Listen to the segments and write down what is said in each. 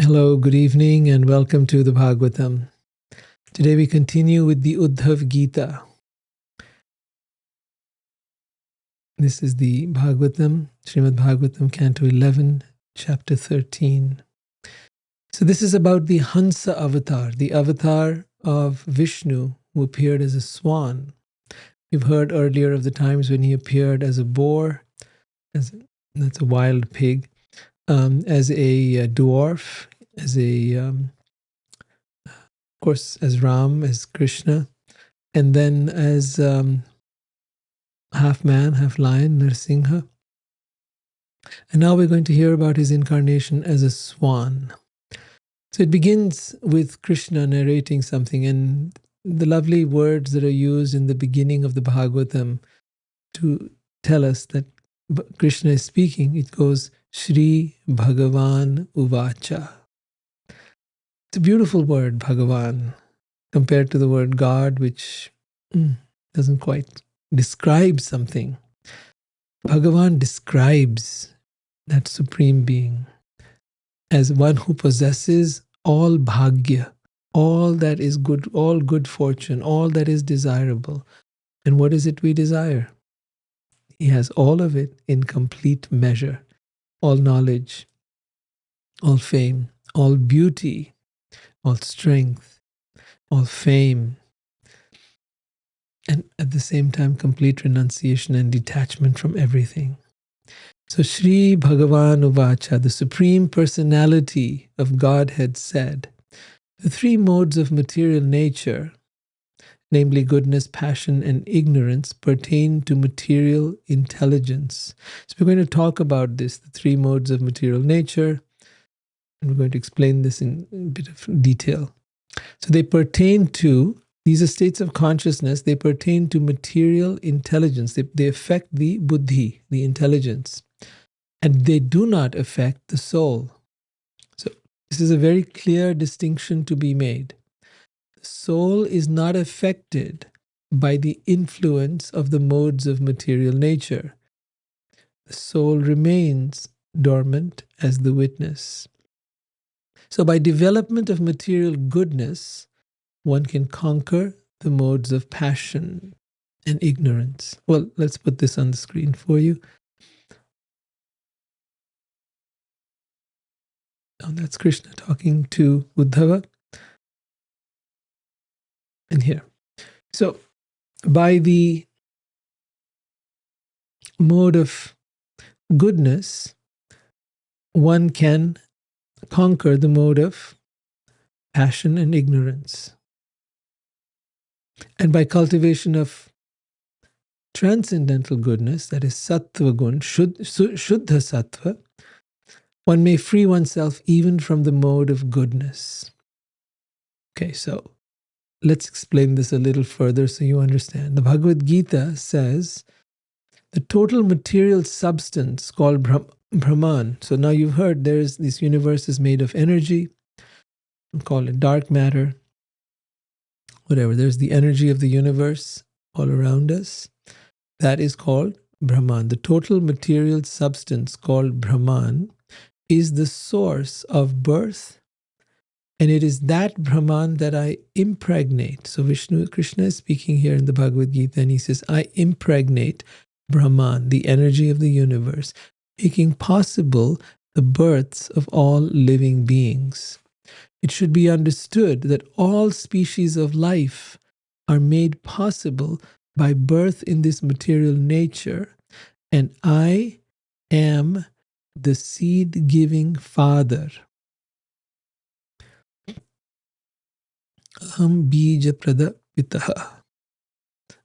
Hello, good evening, and welcome to the Bhagavatam. Today we continue with the Uddhava Gita. This is the Bhagavatam, Srimad Bhagavatam, Canto 11, Chapter 13. So this is about the Hamsa Avatar, the avatar of Vishnu, who appeared as a swan. We've heard earlier of the times when he appeared as a boar, that's a wild pig, as a dwarf, as of course, as Ram, as Krishna, and then as half man, half lion, Narsingha. And now we're going to hear about his incarnation as a swan. So it begins with Krishna narrating something, and the lovely words that are used in the beginning of the Bhagavatam to tell us that Krishna is speaking. It goes, Shri Bhagavan Uvacha. It's a beautiful word, Bhagavan, compared to the word God, which doesn't quite describe something. Bhagavan describes that supreme being as one who possesses all bhagya, all that is good, all good fortune, all that is desirable. And what is it we desire? He has all of it in complete measure. All knowledge, all fame, all beauty, all strength, all fame, and at the same time complete renunciation and detachment from everything. So Shri Bhagavan Uvacha, the Supreme Personality of Godhead, said, the three modes of material nature, namely goodness, passion, and ignorance, pertain to material intelligence. So we're going to talk about this, the three modes of material nature, and we're going to explain this in a bit of detail. So they pertain to, these are states of consciousness, they pertain to material intelligence. They affect the buddhi, the intelligence, and they do not affect the soul. So this is a very clear distinction to be made. The soul is not affected by the influence of the modes of material nature. The soul remains dormant as the witness. So by development of material goodness, one can conquer the modes of passion and ignorance. Well, let's put this on the screen for you. Oh, that's Krishna talking to Uddhava. And here. So, by the mode of goodness, one can conquer the mode of passion and ignorance. And by cultivation of transcendental goodness, that is sattva gun, shuddha sattva, one may free oneself even from the mode of goodness. Okay, so let's explain this a little further so you understand. The Bhagavad Gita says the total material substance called Brahman. So now you've heard this universe is made of energy. We call it dark matter. Whatever. There's the energy of the universe all around us. That is called Brahman. The total material substance called Brahman is the source of birth, and it is that Brahman that I impregnate. So Krishna is speaking here in the Bhagavad Gita, and he says, I impregnate Brahman, the energy of the universe, making possible the births of all living beings. It should be understood that all species of life are made possible by birth in this material nature, and I am the seed-giving Father. Aham bija prada pitaha.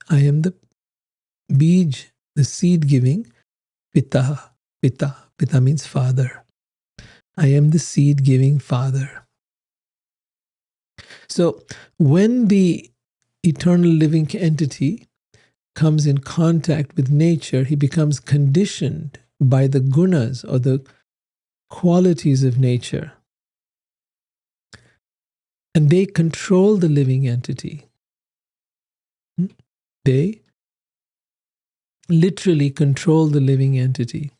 I am the bij, the seed-giving pitaha. Pita means father. I am the seed-giving Father. So when the eternal living entity comes in contact with nature, he becomes conditioned by the gunas or the qualities of nature. And they control the living entity. They literally control the living entity.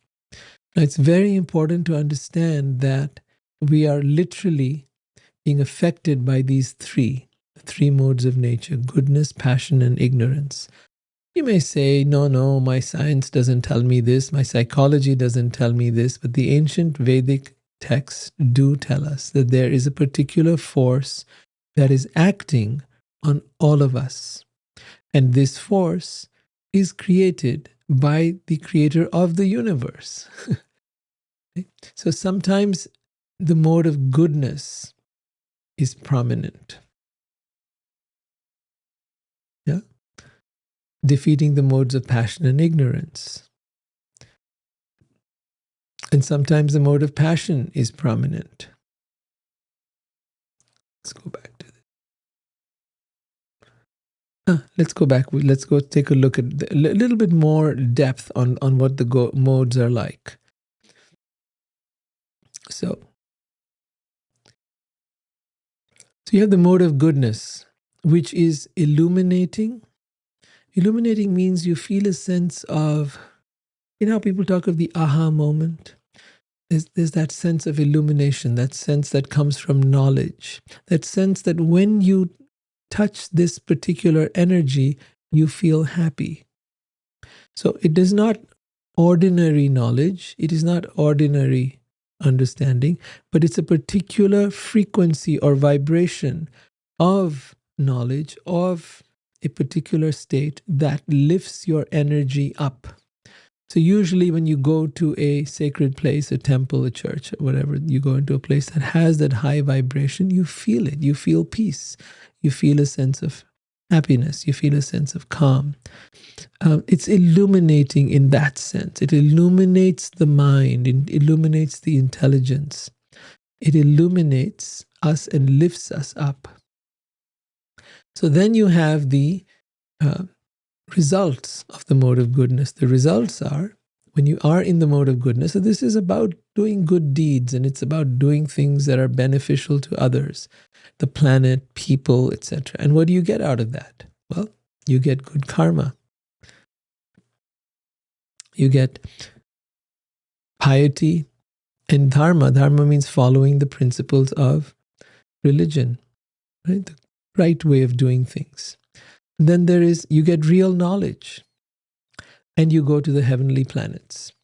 Now, it's very important to understand that we are literally being affected by these three modes of nature: goodness, passion, and ignorance. You may say, no, my science doesn't tell me this, my psychology doesn't tell me this, but the ancient Vedic texts do tell us that there is a particular force that is acting on all of us. And this force is created by the creator of the universe. So sometimes the mode of goodness is prominent. Yeah? Defeating the modes of passion and ignorance. And sometimes the mode of passion is prominent. Let's go back to this. Let's go back. Let's go take a look at a little bit more depth on what the modes are like. So you have the mode of goodness, which is illuminating. Illuminating means you feel a sense of, you know how people talk of the aha moment? There's that sense of illumination, that sense that comes from knowledge, that sense that when you touch this particular energy, you feel happy. So it is not ordinary knowledge, it is not ordinary understanding, but it's a particular frequency or vibration of knowledge, of a particular state that lifts your energy up. So usually when you go to a sacred place, a temple, a church, whatever, you go into a place that has that high vibration, you feel it. You feel peace. You feel a sense of happiness. You feel a sense of calm. It's illuminating in that sense. It illuminates the mind. It illuminates the intelligence. It illuminates us and lifts us up. So then you have the results of the mode of goodness. The results are, when you are in the mode of goodness, so this is about doing good deeds, and it's about doing things that are beneficial to others, the planet, people, etc. And what do you get out of that? Well, you get good karma. You get piety and dharma. Dharma means following the principles of religion, right? The right way of doing things. Then you get real knowledge, and you go to the heavenly planets.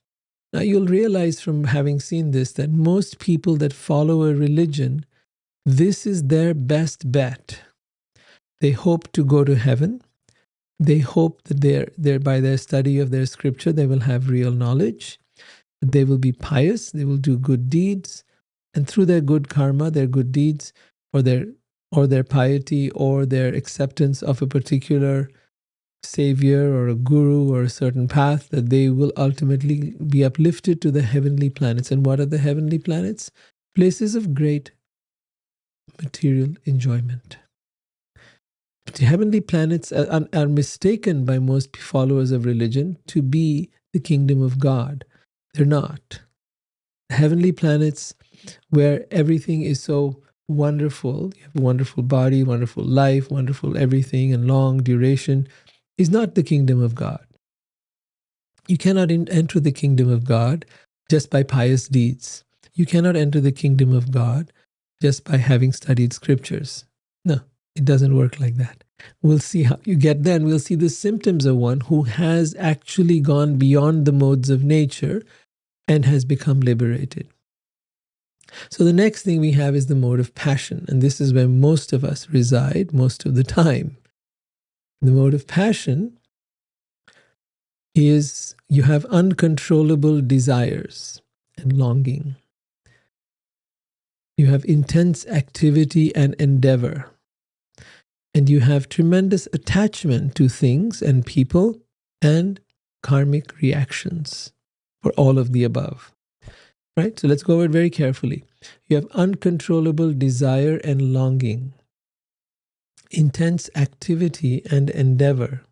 Now you'll realize from having seen this that most people that follow a religion, this is their best bet. They hope to go to heaven. They hope that they're by their study of their scripture, they will have real knowledge. They will be pious. They will do good deeds, and through their good karma, their good deeds, or their piety, or their acceptance of a particular savior or a guru or a certain path, that they will ultimately be uplifted to the heavenly planets. And what are the heavenly planets? Places of great material enjoyment. The heavenly planets are mistaken by most followers of religion to be the kingdom of God. They're not. The heavenly planets, where everything is so wonderful, you have a wonderful body, wonderful life, wonderful everything, and long duration, is not the kingdom of God. You cannot enter the kingdom of God just by pious deeds. You cannot enter the kingdom of God just by having studied scriptures. No, it doesn't work like that. We'll see how you get there, and we'll see the symptoms of one who has actually gone beyond the modes of nature and has become liberated. So the next thing we have is the mode of passion, and this is where most of us reside most of the time. The mode of passion is you have uncontrollable desires and longing. You have intense activity and endeavor. And you have tremendous attachment to things and people and karmic reactions for all of the above. Right? So let's go over it very carefully. You have uncontrollable desire and longing, intense activity and endeavor,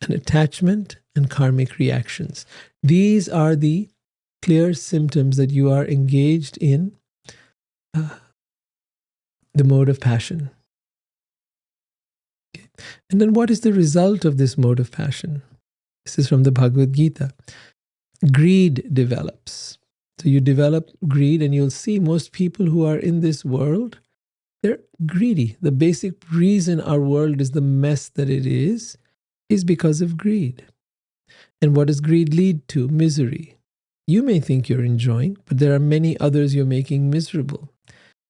and attachment and karmic reactions. These are the clear symptoms that you are engaged in the mode of passion. Okay. And then what is the result of this mode of passion? This is from the Bhagavad Gita. Greed develops. So you develop greed, and you'll see most people who are in this world, they're greedy. The basic reason our world is the mess that it is because of greed. And what does greed lead to? Misery. You may think you're enjoying, but there are many others you're making miserable.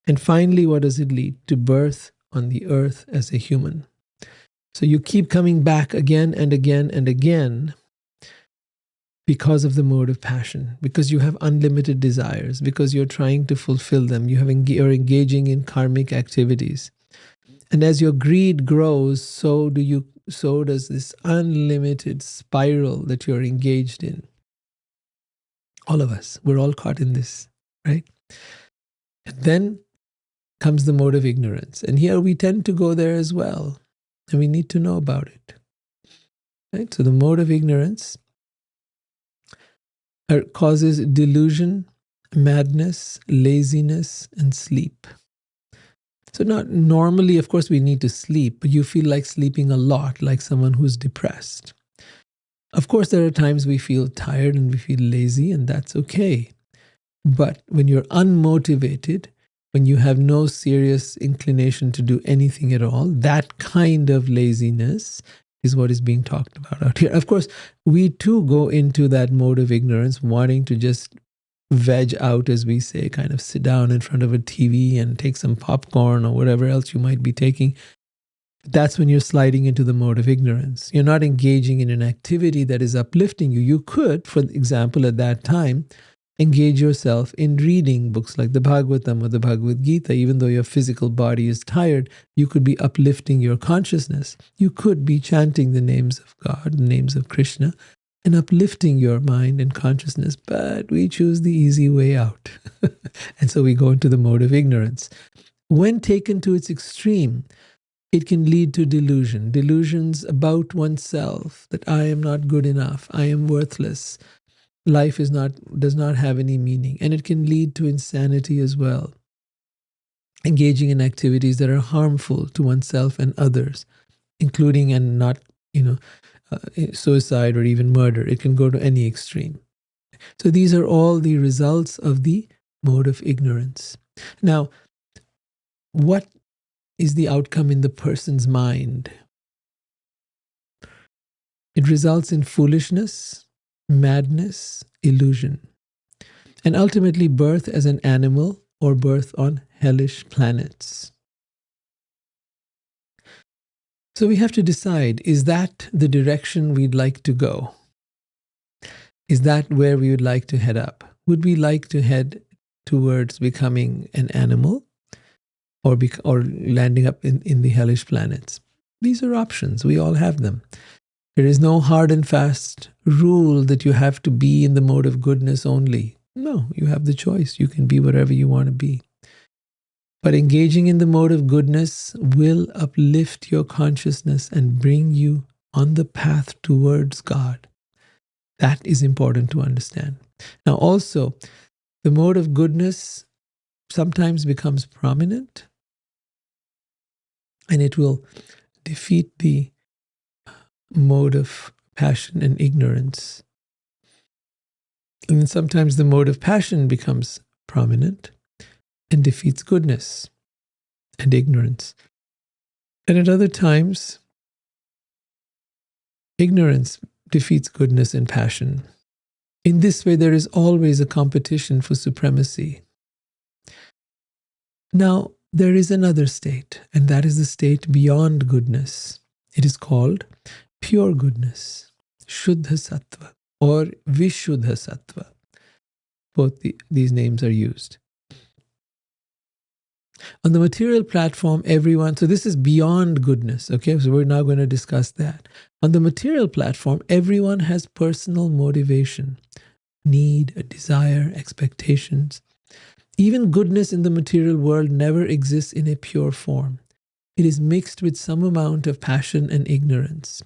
And finally, what does it lead? To birth on the earth as a human. So you keep coming back again and again and again because of the mode of passion, because you have unlimited desires, because you're trying to fulfill them, you're engaging in karmic activities. And as your greed grows, so does this unlimited spiral that you're engaged in. All of us, we're all caught in this, right? And then comes the mode of ignorance. And here we tend to go there as well. And we need to know about it. Right? So the mode of ignorance causes delusion, madness, laziness, and sleep. So not normally, of course, we need to sleep, but you feel like sleeping a lot, like someone who's depressed. Of course, there are times we feel tired and we feel lazy, and that's okay. But when you're unmotivated, when you have no serious inclination to do anything at all, that kind of laziness is what is being talked about out here. Of course, we too go into that mode of ignorance, wanting to just veg out, as we say, kind of sit down in front of a TV and take some popcorn or whatever else you might be taking. That's when you're sliding into the mode of ignorance. You're not engaging in an activity that is uplifting you. You could, for example, at that time, engage yourself in reading books like the Bhagavatam or the Bhagavad Gita. Even though your physical body is tired, you could be uplifting your consciousness. You could be chanting the names of God, the names of Krishna, and uplifting your mind and consciousness. But we choose the easy way out. And so we go into the mode of ignorance. When taken to its extreme, it can lead to delusion. Delusions about oneself, that I am not good enough, I am worthless, life does not have any meaning. And it can lead to insanity as well. Engaging in activities that are harmful to oneself and others, including and not, suicide or even murder. It can go to any extreme. So these are all the results of the mode of ignorance. Now, what is the outcome in the person's mind? It results in foolishness, madness, illusion, and ultimately birth as an animal or birth on hellish planets. So we have to decide, is that the direction we'd like to go? Is that where we would like to head up? Would we like to head towards becoming an animal or landing up in the hellish planets? These are options. We all have them. There is no hard and fast rule that you have to be in the mode of goodness only. No, you have the choice. You can be whatever you want to be. But engaging in the mode of goodness will uplift your consciousness and bring you on the path towards God. That is important to understand. Now also, the mode of goodness sometimes becomes prominent, and it will defeat the mode of passion and ignorance. And sometimes the mode of passion becomes prominent and defeats goodness and ignorance. And at other times, ignorance defeats goodness and passion. In this way, there is always a competition for supremacy. Now, there is another state, and that is the state beyond goodness. It is called pure goodness, Shuddha Sattva or Vishuddha Sattva. Both these names are used. On the material platform, so this is beyond goodness, okay? So we're now going to discuss that. On the material platform, everyone has personal motivation, need, a desire, expectations. Even goodness in the material world never exists in a pure form. It is mixed with some amount of passion and ignorance.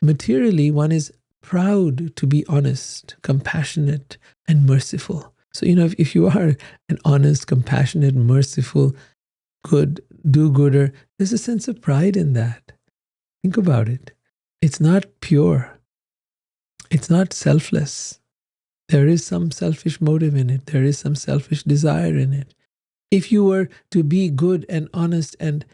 Materially, one is proud to be honest, compassionate, and merciful. So, if you are an honest, compassionate, merciful, good, do-gooder, there's a sense of pride in that. Think about it. It's not pure. It's not selfless. There is some selfish motive in it. There is some selfish desire in it. If you were to be good and honest and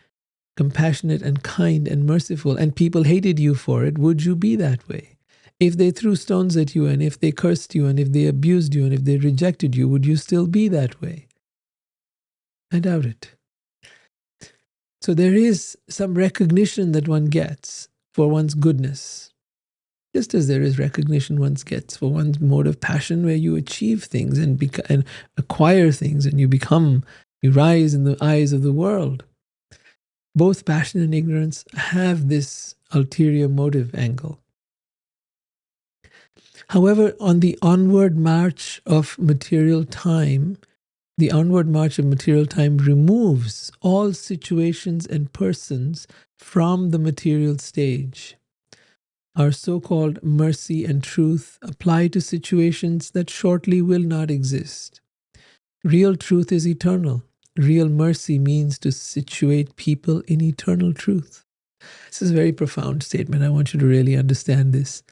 compassionate and kind and merciful, and people hated you for it, would you be that way? If they threw stones at you, and if they cursed you, and if they abused you, and if they rejected you, would you still be that way? I doubt it. So there is some recognition that one gets for one's goodness, just as there is recognition one gets for one's mode of passion, where you achieve things and acquire things, and you rise in the eyes of the world. Both passion and ignorance have this ulterior motive angle. However, on the onward march of material time, removes all situations and persons from the material stage. Our so-called mercy and truth apply to situations that shortly will not exist. Real truth is eternal. Real mercy means to situate people in eternal truth. This is a very profound statement. I want you to really understand this.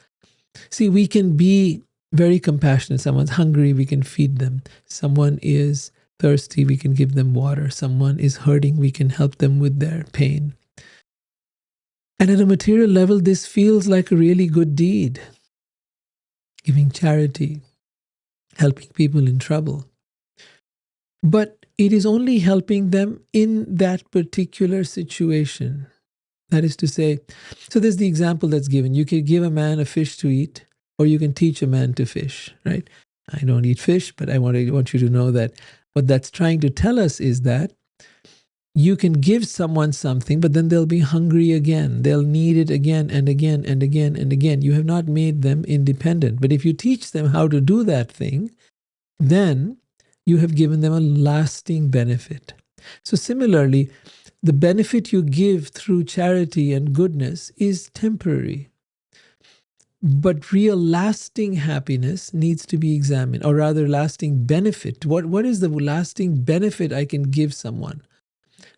See, we can be very compassionate. Someone's hungry, we can feed them. Someone is thirsty, we can give them water. Someone is hurting, we can help them with their pain. And at a material level, this feels like a really good deed. Giving charity, helping people in trouble. But it is only helping them in that particular situation. That is to say, so there's the example that's given. You can give a man a fish to eat, or you can teach a man to fish, right? I don't eat fish, but I want you to know that what that's trying to tell us is that you can give someone something, but then they'll be hungry again. They'll need it again and again and again and again. You have not made them independent. But if you teach them how to do that thing, then you have given them a lasting benefit. So similarly, the benefit you give through charity and goodness is temporary. But real lasting happiness needs to be examined, or rather lasting benefit. What is the lasting benefit I can give someone?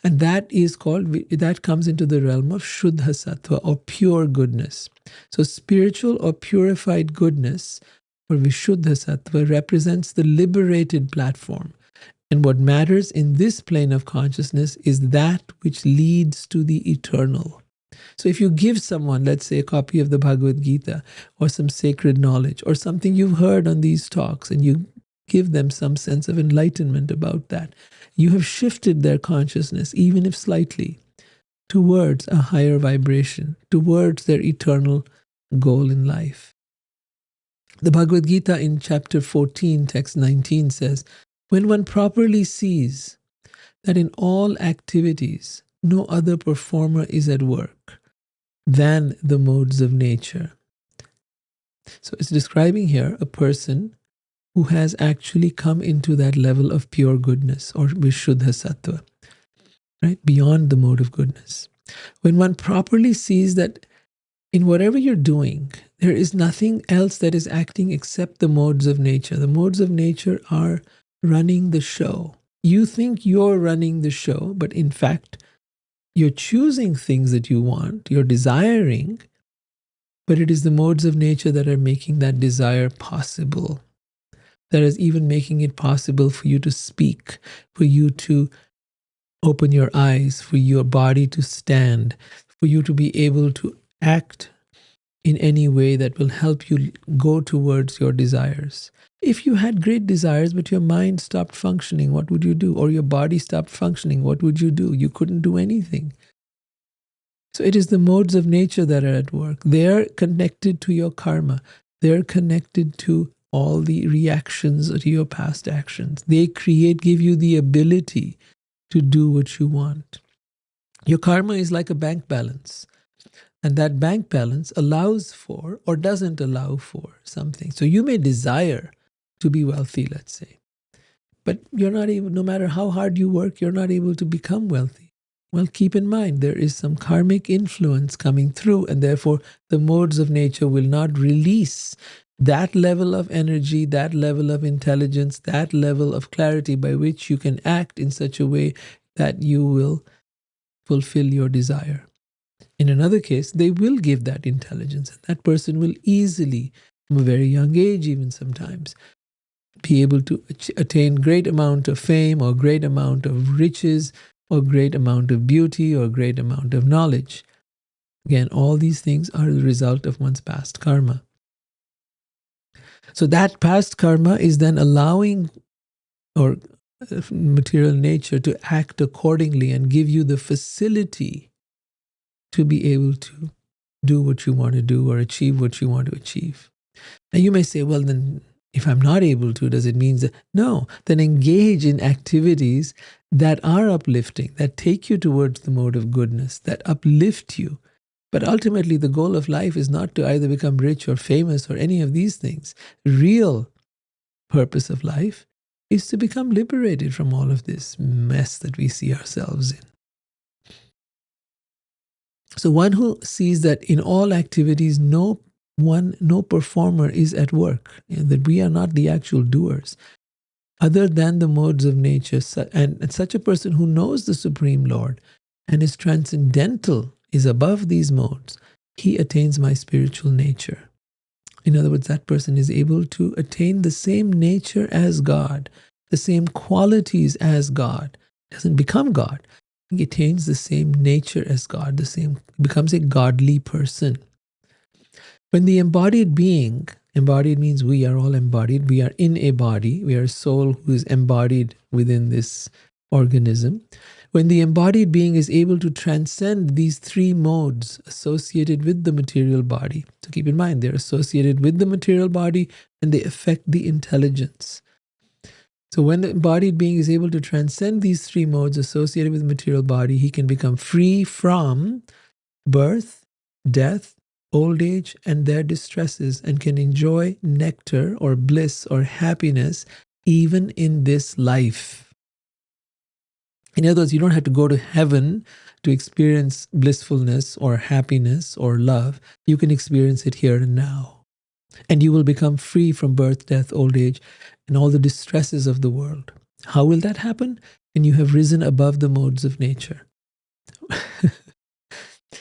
And that comes into the realm of Shuddha Sattva, or pure goodness. So spiritual or purified goodness, or Vishuddha Sattva, represents the liberated platform. And what matters in this plane of consciousness is that which leads to the eternal. So if you give someone, let's say, a copy of the Bhagavad Gita, or some sacred knowledge, or something you've heard on these talks, and you give them some sense of enlightenment about that, you have shifted their consciousness, even if slightly, towards a higher vibration, towards their eternal goal in life. The Bhagavad Gita in chapter 14, text 19 says, when one properly sees that in all activities no other performer is at work than the modes of nature. So it's describing here a person who has actually come into that level of pure goodness, or Vishuddha Sattva, right? Beyond the mode of goodness. When one properly sees that in whatever you're doing, there is nothing else that is acting except the modes of nature. The modes of nature are running the show. You think you're running the show, but in fact, you're choosing things that you want, you're desiring, but it is the modes of nature that are making that desire possible. That is even making it possible for you to speak, for you to open your eyes, for your body to stand, for you to be able to act in any way that will help you go towards your desires. If you had great desires, but your mind stopped functioning, what would you do? Or your body stopped functioning, what would you do? You couldn't do anything. So it is the modes of nature that are at work. They're connected to your karma. They're connected to all the reactions to your past actions. They give you the ability to do what you want. Your karma is like a bank balance. And that bank balance allows for or doesn't allow for something. So you may desire to be wealthy, let's say, but you're not able, no matter how hard you work, you're not able to become wealthy. Well, keep in mind, there is some karmic influence coming through, and therefore the modes of nature will not release that level of energy, that level of intelligence, that level of clarity by which you can act in such a way that you will fulfill your desire. In another case, they will give that intelligence, and that person will easily from a very young age even sometimes, be able to attain great amount of fame or great amount of riches or great amount of beauty or great amount of knowledge. Again, all these things are the result of one's past karma. So that past karma is then allowing or material nature to act accordingly and give you the facility to be able to do what you want to do or achieve what you want to achieve. Now you may say, well, then if I'm not able to, does it mean that? No, then engage in activities that are uplifting, that take you towards the mode of goodness, that uplift you. But ultimately, the goal of life is not to either become rich or famous or any of these things. Real purpose of life is to become liberated from all of this mess that we see ourselves in. So one who sees that in all activities, no performer is at work, that we are not the actual doers, other than the modes of nature, and such a person who knows the Supreme Lord and is transcendental, is above these modes, he attains my spiritual nature. In other words, that person is able to attain the same nature as God, the same qualities as God. Doesn't become God. He attains the same nature as God, becomes a godly person. When the embodied being, embodied means we are all embodied, we are in a body, we are a soul who is embodied within this organism. When the embodied being is able to transcend these three modes associated with the material body, so keep in mind they're associated with the material body and they affect the intelligence. So when the embodied being is able to transcend these three modes associated with the material body, he can become free from birth, death, old age, and their distresses, and can enjoy nectar or bliss or happiness even in this life. In other words, you don't have to go to heaven to experience blissfulness or happiness or love. You can experience it here and now. And you will become free from birth, death, old age, and all the distresses of the world. How will that happen? When you have risen above the modes of nature.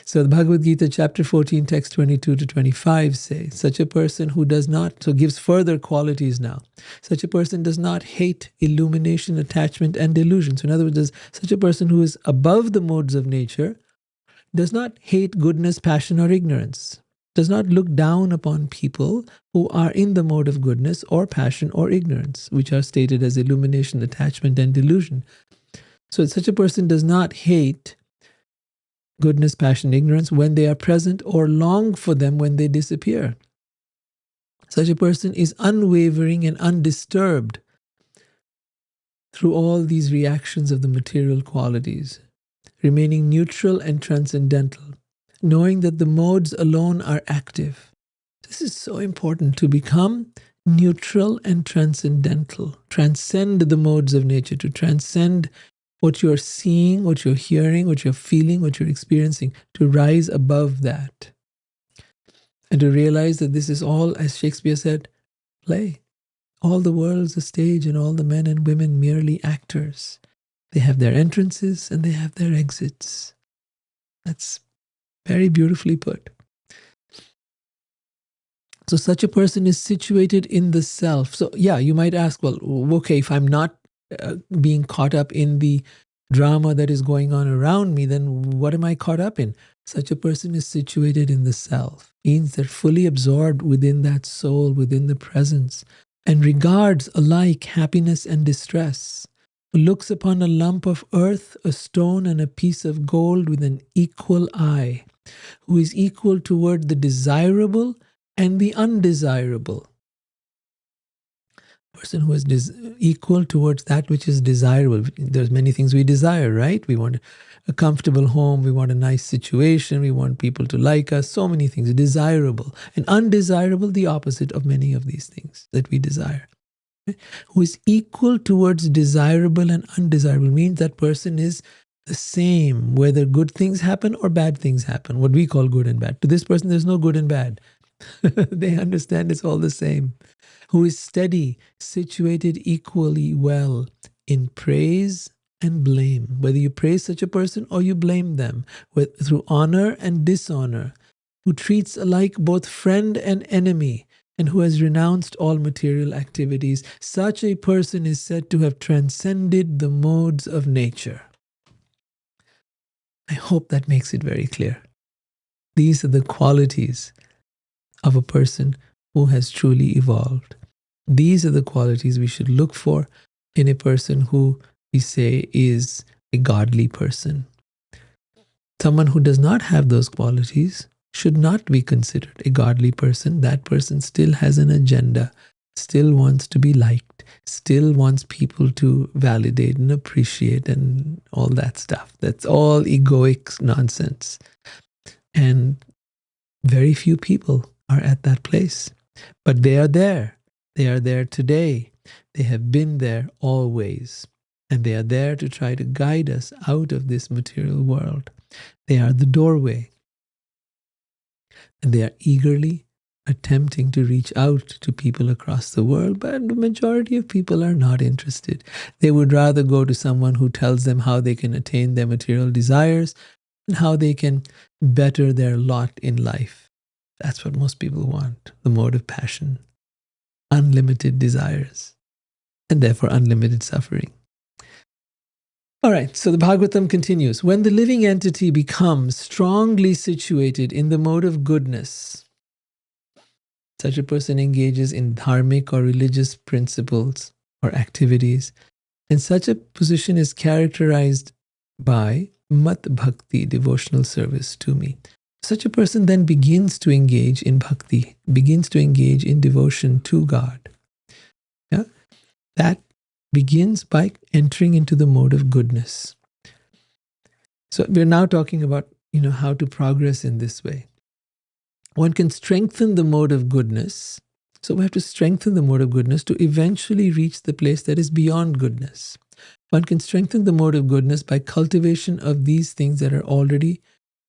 So the Bhagavad Gita chapter 14, text 22 to 25 say, such a person who does not, so gives further qualities now. Such a person does not hate illumination, attachment, and delusion. So in other words, such a person who is above the modes of nature does not hate goodness, passion, or ignorance. Does not look down upon people who are in the mode of goodness or passion or ignorance, which are stated as illumination, attachment, and delusion. So such a person does not hate goodness, passion, ignorance when they are present or long for them when they disappear. Such a person is unwavering and undisturbed through all these reactions of the material qualities, remaining neutral and transcendental, knowing that the modes alone are active. This is so important, to become neutral and transcendental, transcend the modes of nature, to transcend what you're seeing, what you're hearing, what you're feeling, what you're experiencing, to rise above that. And to realize that this is all, as Shakespeare said, play. All the world's a stage and all the men and women merely actors. They have their entrances and they have their exits. That's very beautifully put. So such a person is situated in the self. So yeah, you might ask, well, okay, if I'm not being caught up in the drama that is going on around me, then what am I caught up in? Such a person is situated in the self. Means they're fully absorbed within that soul, within the presence, and regards alike happiness and distress. Who looks upon a lump of earth, a stone, and a piece of gold with an equal eye. Who is equal toward the desirable and the undesirable. Person who is equal towards that which is desirable. There's many things we desire, right? We want a comfortable home, we want a nice situation, we want people to like us, so many things. Desirable. And undesirable, the opposite of many of these things that we desire. Okay? Who is equal towards desirable and undesirable means that person is the same, whether good things happen or bad things happen, what we call good and bad. To this person, there's no good and bad. They understand it's all the same. Who is steady, situated equally well in praise and blame. Whether you praise such a person or you blame them, through honor and dishonor. Who treats alike both friend and enemy, and who has renounced all material activities. Such a person is said to have transcended the modes of nature. I hope that makes it very clear. These are the qualities of a person who has truly evolved. These are the qualities we should look for in a person who we say is a godly person. Someone who does not have those qualities should not be considered a godly person. That person still has an agenda, still wants to be liked, still wants people to validate and appreciate and all that stuff. That's all egoic nonsense. And very few people are at that place. But they are there. They are there today. They have been there always. And they are there to try to guide us out of this material world. They are the doorway. And they are eagerly attempting to reach out to people across the world, but the majority of people are not interested. They would rather go to someone who tells them how they can attain their material desires and how they can better their lot in life. That's what most people want, the mode of passion. Unlimited desires, and therefore unlimited suffering. All right, so the Bhagavatam continues. When the living entity becomes strongly situated in the mode of goodness, such a person engages in dharmic or religious principles or activities, and such a position is characterized by mat bhakti, devotional service to me. Such a person then begins to engage in bhakti, begins to engage in devotion to God. Yeah? That begins by entering into the mode of goodness. So we're now talking about, how to progress in this way. One can strengthen the mode of goodness. So we have to strengthen the mode of goodness to eventually reach the place that is beyond goodness. One can strengthen the mode of goodness by cultivation of these things that are already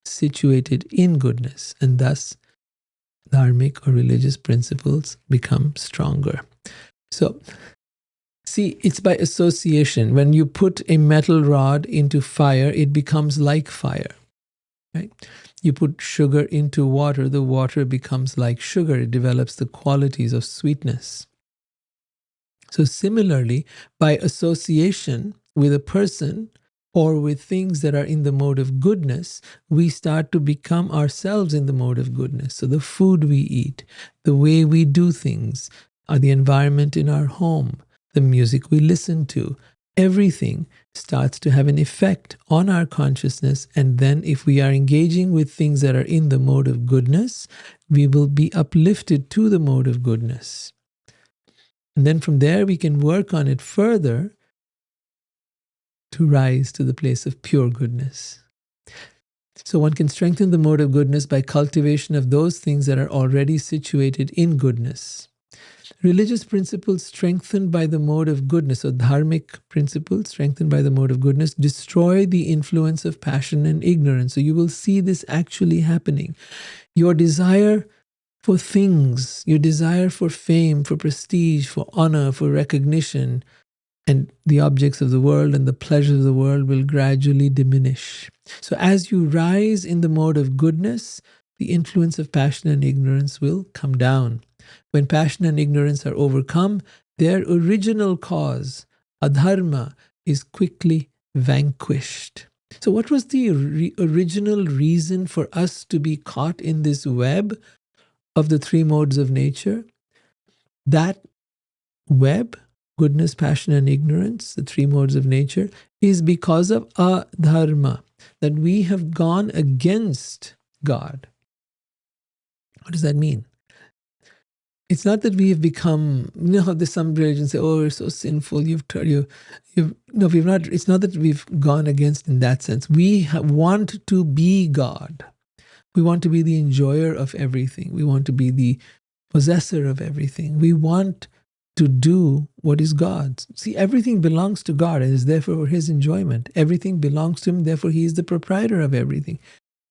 situated in goodness, and thus dharmic or religious principles become stronger. So, see, it's by association. When you put a metal rod into fire, it becomes like fire, right? You put sugar into water, the water becomes like sugar. It develops the qualities of sweetness. So similarly, by association with a person or with things that are in the mode of goodness, we start to become ourselves in the mode of goodness. So the food we eat, the way we do things, the environment in our home, the music we listen to, everything starts to have an effect on our consciousness. And then if we are engaging with things that are in the mode of goodness, we will be uplifted to the mode of goodness. And then from there, we can work on it further to rise to the place of pure goodness. So one can strengthen the mode of goodness by cultivation of those things that are already situated in goodness. Religious principles strengthened by the mode of goodness, or dharmic principles strengthened by the mode of goodness, destroy the influence of passion and ignorance. So you will see this actually happening. Your desire for things, your desire for fame, for prestige, for honor, for recognition, and the objects of the world and the pleasures of the world will gradually diminish. So as you rise in the mode of goodness, the influence of passion and ignorance will come down. When passion and ignorance are overcome, their original cause, adharma, is quickly vanquished. So what was the original reason for us to be caught in this web of the three modes of nature? That web, goodness, passion, and ignorance, the three modes of nature, is because of adharma, that we have gone against God. What does that mean? It's not that we have become, how there's some religions say, oh, you're so sinful, no, we've not, it's not that we've gone against in that sense. We want to be God. We want to be the enjoyer of everything. We want to be the possessor of everything. We want to do what is God's. See, everything belongs to God and is therefore for His enjoyment. Everything belongs to Him, therefore He is the proprietor of everything.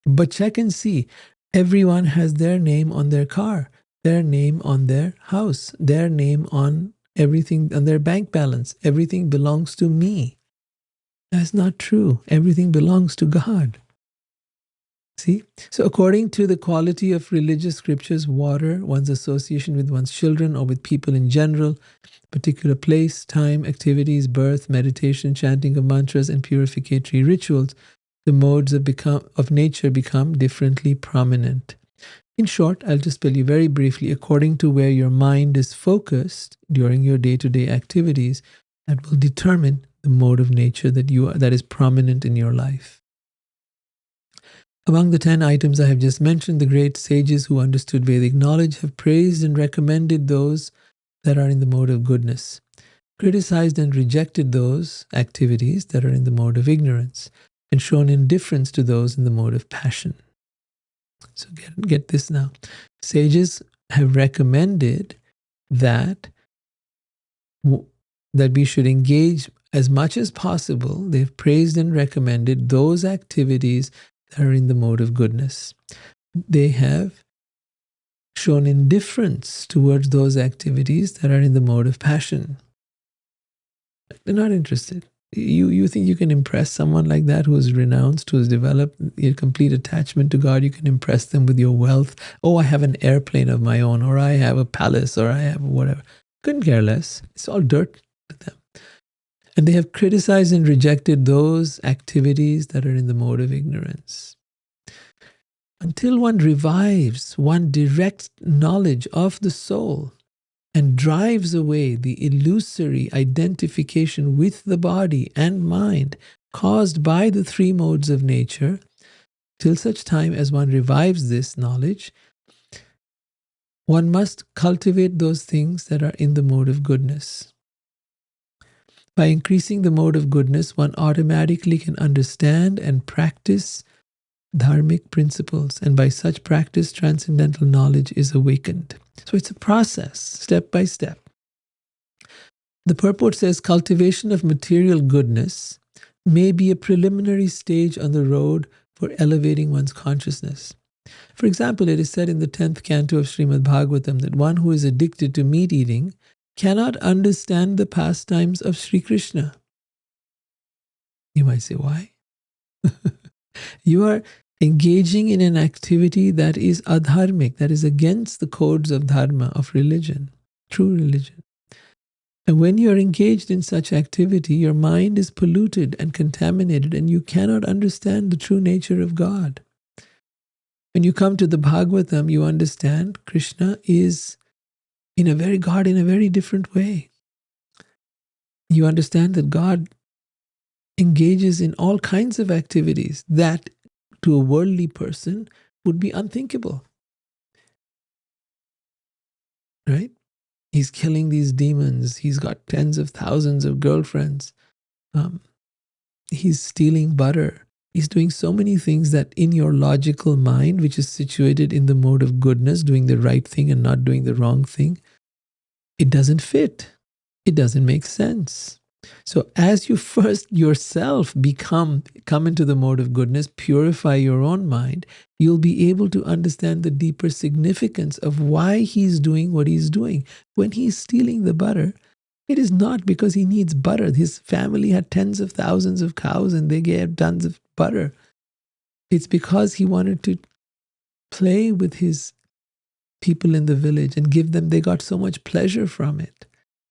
But check and see, everyone has their name on their car, their name on their house, their name on everything, on their bank balance. Everything belongs to me. That's not true. Everything belongs to God. See? So according to the quality of religious scriptures, water, one's association with one's children or with people in general, particular place, time, activities, birth, meditation, chanting of mantras, and purificatory rituals, the modes of nature become differently prominent. In short, I'll just tell you very briefly, according to where your mind is focused during your day-to-day activities, that will determine the mode of nature that is prominent in your life. Among the 10 items I have just mentioned, the great sages who understood Vedic knowledge have praised and recommended those that are in the mode of goodness, criticized and rejected those activities that are in the mode of ignorance, and shown indifference to those in the mode of passion. So get this now. Sages have recommended that we should engage as much as possible. They've praised and recommended those activities that are in the mode of goodness. They have shown indifference towards those activities that are in the mode of passion. They're not interested. You think you can impress someone like that who is renounced, who has developed a complete attachment to God? You can impress them with your wealth. Oh, I have an airplane of my own, or I have a palace, or I have whatever. Couldn't care less. It's all dirt to them. And they have criticized and rejected those activities that are in the mode of ignorance. Until one revives one direct knowledge of the soul and drives away the illusory identification with the body and mind caused by the three modes of nature, till such time as one revives this knowledge, one must cultivate those things that are in the mode of goodness. By increasing the mode of goodness, one automatically can understand and practice dharmic principles, and by such practice, transcendental knowledge is awakened. So it's a process, step by step. The purport says cultivation of material goodness may be a preliminary stage on the road for elevating one's consciousness. For example, it is said in the 10th canto of Srimad Bhagavatam that one who is addicted to meat eating cannot understand the pastimes of Sri Krishna. You might say, why? You are engaging in an activity that is adharmic, that is against the codes of dharma, of religion, true religion. And when you are engaged in such activity, your mind is polluted and contaminated, and you cannot understand the true nature of God. When you come to the Bhagavatam, you understand Krishna is God in a very different way. You understand that God engages in all kinds of activities that to a worldly person would be unthinkable. Right? He's killing these demons. He's got tens of thousands of girlfriends. He's stealing butter. He's doing so many things that in your logical mind, which is situated in the mode of goodness, doing the right thing and not doing the wrong thing, it doesn't fit. It doesn't make sense. So as you first yourself come into the mode of goodness, purify your own mind, you'll be able to understand the deeper significance of why he's doing what he's doing. When he's stealing the butter, it is not because he needs butter. His family had tens of thousands of cows and they gave tons of butter. It's because he wanted to play with his people in the village and give them, they got so much pleasure from it,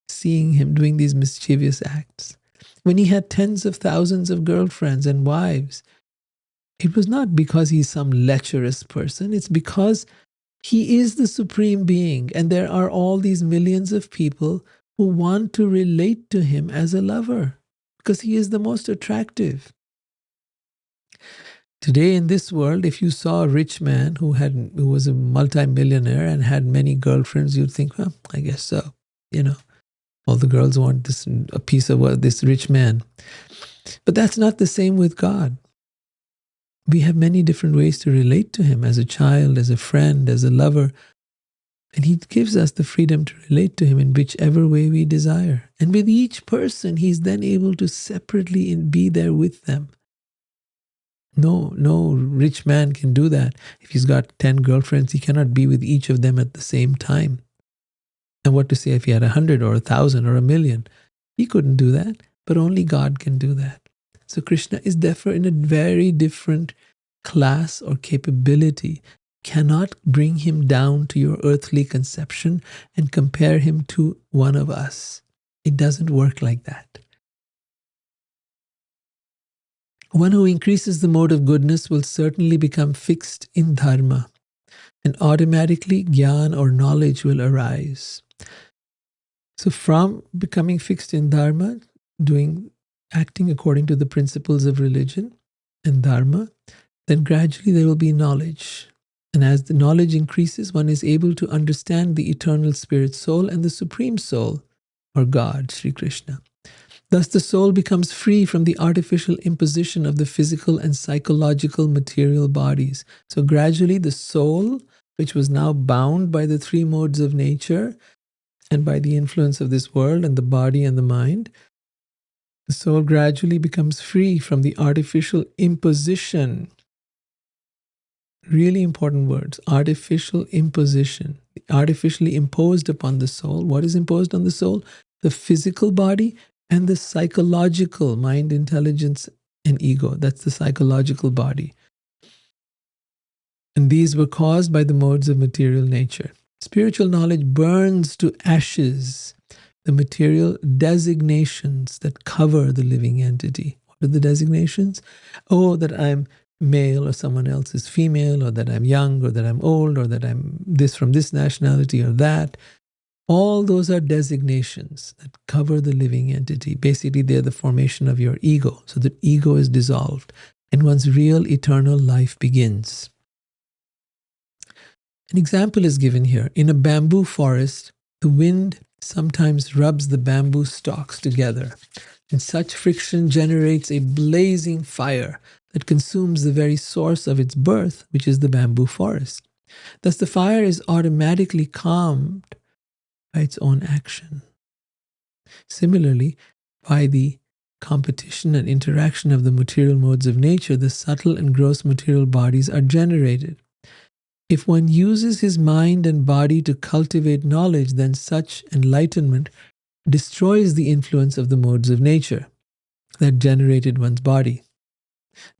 seeing him doing these mischievous acts. When he had tens of thousands of girlfriends and wives, it was not because he's some lecherous person. It's because he is the supreme being, and there are all these millions of people who want to relate to him as a lover because he is the most attractive. Today in this world, if you saw a rich man who was a multimillionaire and had many girlfriends, you'd think, well, I guess so. All the girls want a piece of this rich man. But that's not the same with God. We have many different ways to relate to him, as a child, as a friend, as a lover. And he gives us the freedom to relate to him in whichever way we desire. And with each person, he's then able to separately be there with them. No rich man can do that. If he's got 10 girlfriends, he cannot be with each of them at the same time. And what to say if he had 100 or 1,000 or 1,000,000? He couldn't do that, but only God can do that. So Krishna is therefore in a very different class, or capability cannot bring him down to your earthly conception and compare him to one of us. It doesn't work like that. One who increases the mode of goodness will certainly become fixed in dharma, and automatically jnana or knowledge will arise. So from becoming fixed in dharma, acting according to the principles of religion and dharma, then gradually there will be knowledge. And as the knowledge increases, one is able to understand the eternal spirit soul and the supreme soul, or God, Sri Krishna. Thus the soul becomes free from the artificial imposition of the physical and psychological material bodies. So gradually the soul, which was now bound by the three modes of nature and by the influence of this world and the body and the mind, the soul gradually becomes free from the artificial imposition. Really important words. Artificial imposition. Artificially imposed upon the soul. What is imposed on the soul? The physical body and the psychological mind, intelligence, and ego. That's the psychological body. And these were caused by the modes of material nature. Spiritual knowledge burns to ashes the material designations that cover the living entity. What are the designations? Oh, that I'm male or someone else is female, or that I'm young, or that I'm old, or that I'm this from this nationality or that. All those are designations that cover the living entity. Basically, they're the formation of your ego. So the ego is dissolved and one's real eternal life begins. An example is given here. In a bamboo forest, the wind sometimes rubs the bamboo stalks together, and such friction generates a blazing fire that consumes the very source of its birth, which is the bamboo forest. Thus, the fire is automatically calmed by its own action. Similarly, by the competition and interaction of the material modes of nature, the subtle and gross material bodies are generated. If one uses his mind and body to cultivate knowledge, then such enlightenment destroys the influence of the modes of nature that generated one's body.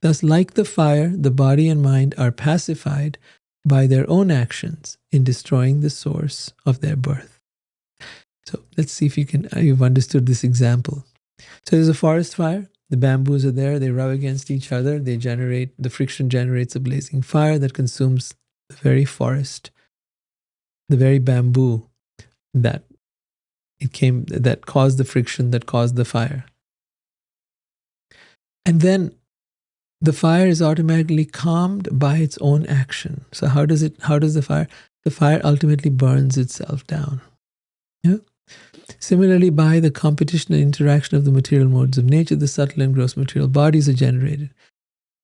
Thus, like the fire, the body and mind are pacified by their own actions in destroying the source of their birth. So let's see if you've understood this example. So there's a forest fire. The bamboos are there. They rub against each other. The friction generates a blazing fire that consumes the very forest, the very bamboo that caused the friction, that caused the fire. And then the fire is automatically calmed by its own action. So how does the fire ultimately burns itself down. Yeah? Similarly, by the competition and interaction of the material modes of nature, the subtle and gross material bodies are generated.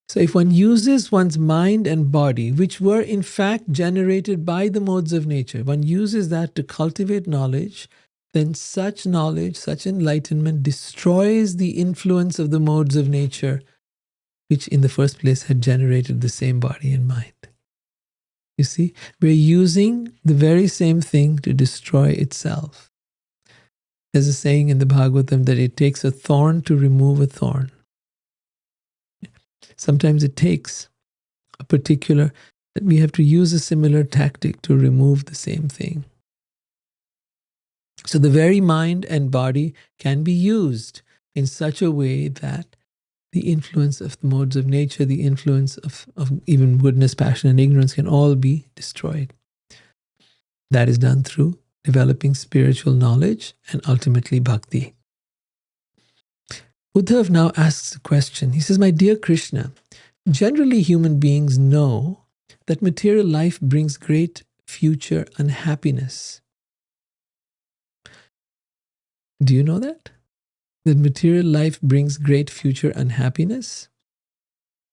So if one uses one's mind and body, which were in fact generated by the modes of nature, one uses that to cultivate knowledge, then such knowledge, such enlightenment destroys the influence of the modes of nature, which in the first place had generated the same body and mind. You see, we're using the very same thing to destroy itself. There's a saying in the Bhagavatam that it takes a thorn to remove a thorn. Sometimes it takes that we have to use a similar tactic to remove the same thing. So the very mind and body can be used in such a way that the influence of the modes of nature, the influence of even goodness, passion, and ignorance can all be destroyed. That is done through developing spiritual knowledge and ultimately bhakti. Uddhava now asks a question. He says, "My dear Krishna, generally human beings know that material life brings great future unhappiness. Do you know that? That material life brings great future unhappiness?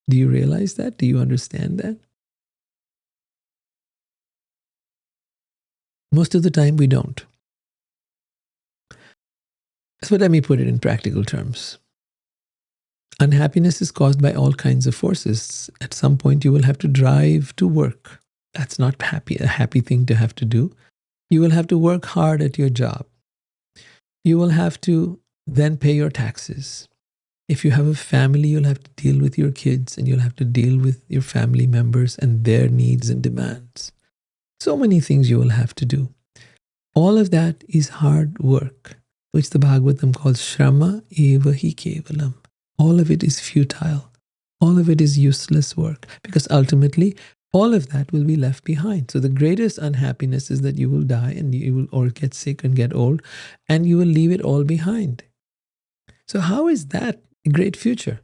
Do you realize that? Do you understand that?" Most of the time we don't. So let me put it in practical terms. Unhappiness is caused by all kinds of forces. At some point you will have to drive to work. That's not a happy thing to have to do. You will have to work hard at your job. You will have to then pay your taxes. If you have a family, you'll have to deal with your kids, and you'll have to deal with your family members and their needs and demands. So many things you will have to do. All of that is hard work, which the Bhagavatam calls Shrama eva hi kevalam. All of it is futile. All of it is useless work, because ultimately all of that will be left behind. So the greatest unhappiness is that you will die, and you will or get sick and get old, and you will leave it all behind. So how is that a great future?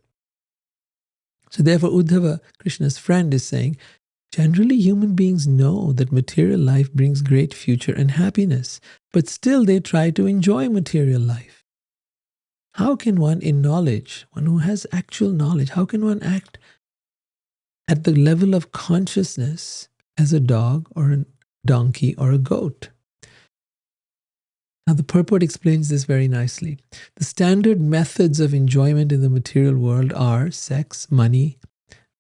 So therefore Uddhava, Krishna's friend, is saying, generally human beings know that material life brings great future and happiness, but still they try to enjoy material life. How can one in knowledge, one who has actual knowledge, how can one act at the level of consciousness as a dog or a donkey or a goat? Now the purport explains this very nicely. The standard methods of enjoyment in the material world are sex, money,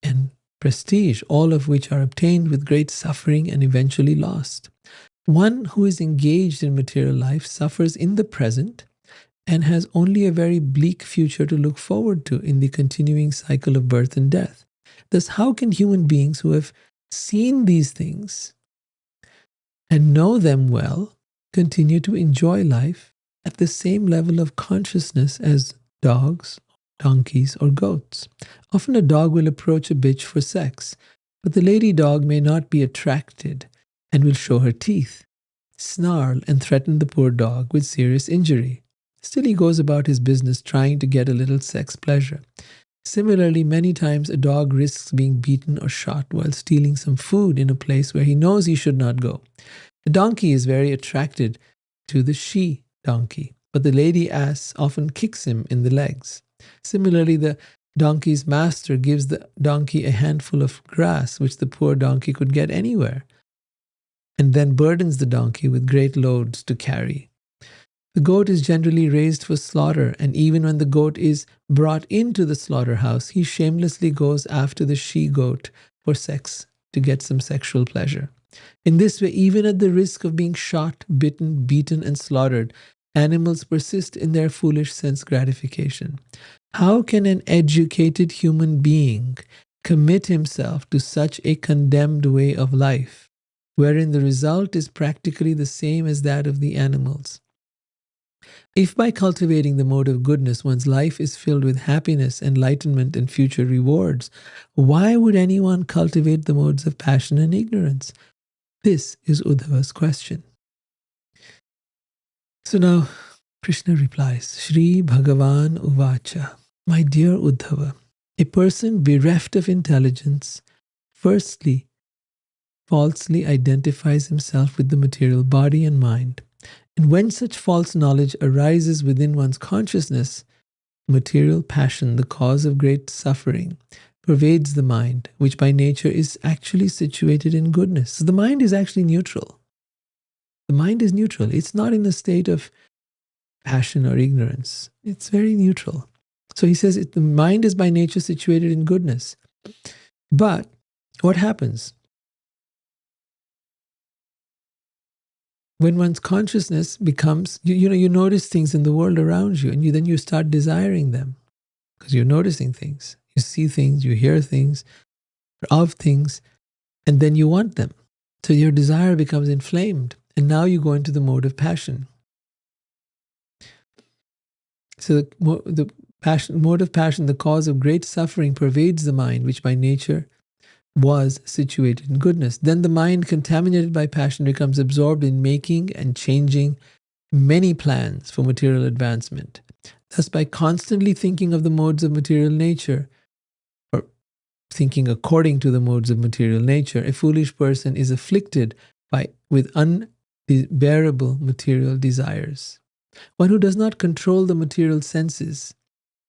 and prestige, all of which are obtained with great suffering and eventually lost. One who is engaged in material life suffers in the present and has only a very bleak future to look forward to in the continuing cycle of birth and death. Thus, how can human beings who have seen these things and know them well continue to enjoy life at the same level of consciousness as dogs, donkeys, or goats? Often a dog will approach a bitch for sex, but the lady dog may not be attracted and will show her teeth, snarl, and threaten the poor dog with serious injury. Still he goes about his business trying to get a little sex pleasure. Similarly, many times a dog risks being beaten or shot while stealing some food in a place where he knows he should not go. The donkey is very attracted to the she-donkey, but the lady ass often kicks him in the legs. Similarly, the donkey's master gives the donkey a handful of grass, which the poor donkey could get anywhere, and then burdens the donkey with great loads to carry. The goat is generally raised for slaughter, and even when the goat is brought into the slaughterhouse, he shamelessly goes after the she-goat for sex to get some sexual pleasure. In this way, even at the risk of being shot, bitten, beaten, and slaughtered, animals persist in their foolish sense gratification. How can an educated human being commit himself to such a condemned way of life, wherein the result is practically the same as that of the animals? If by cultivating the mode of goodness one's life is filled with happiness, enlightenment, and future rewards, why would anyone cultivate the modes of passion and ignorance? This is Uddhava's question. So now Krishna replies, Shri Bhagavan Uvacha, my dear Uddhava, a person bereft of intelligence firstly falsely identifies himself with the material body and mind. And when such false knowledge arises within one's consciousness, material passion, the cause of great suffering, pervades the mind, which by nature is actually situated in goodness. So the mind is actually neutral. The mind is neutral. It's not in a state of passion or ignorance. It's very neutral. So he says the mind is by nature situated in goodness. But what happens? When one's consciousness becomes, you notice things in the world around you, and then you start desiring them because you're noticing things. You see things, you hear things, of things, and then you want them. So your desire becomes inflamed, and now you go into the mode of passion. So the mode of passion, the cause of great suffering, pervades the mind, which by nature was situated in goodness. Then the mind, contaminated by passion, becomes absorbed in making and changing many plans for material advancement. Thus, by constantly thinking of the modes of material nature, or thinking according to the modes of material nature, a foolish person is afflicted with unbearable material desires. One who does not control the material senses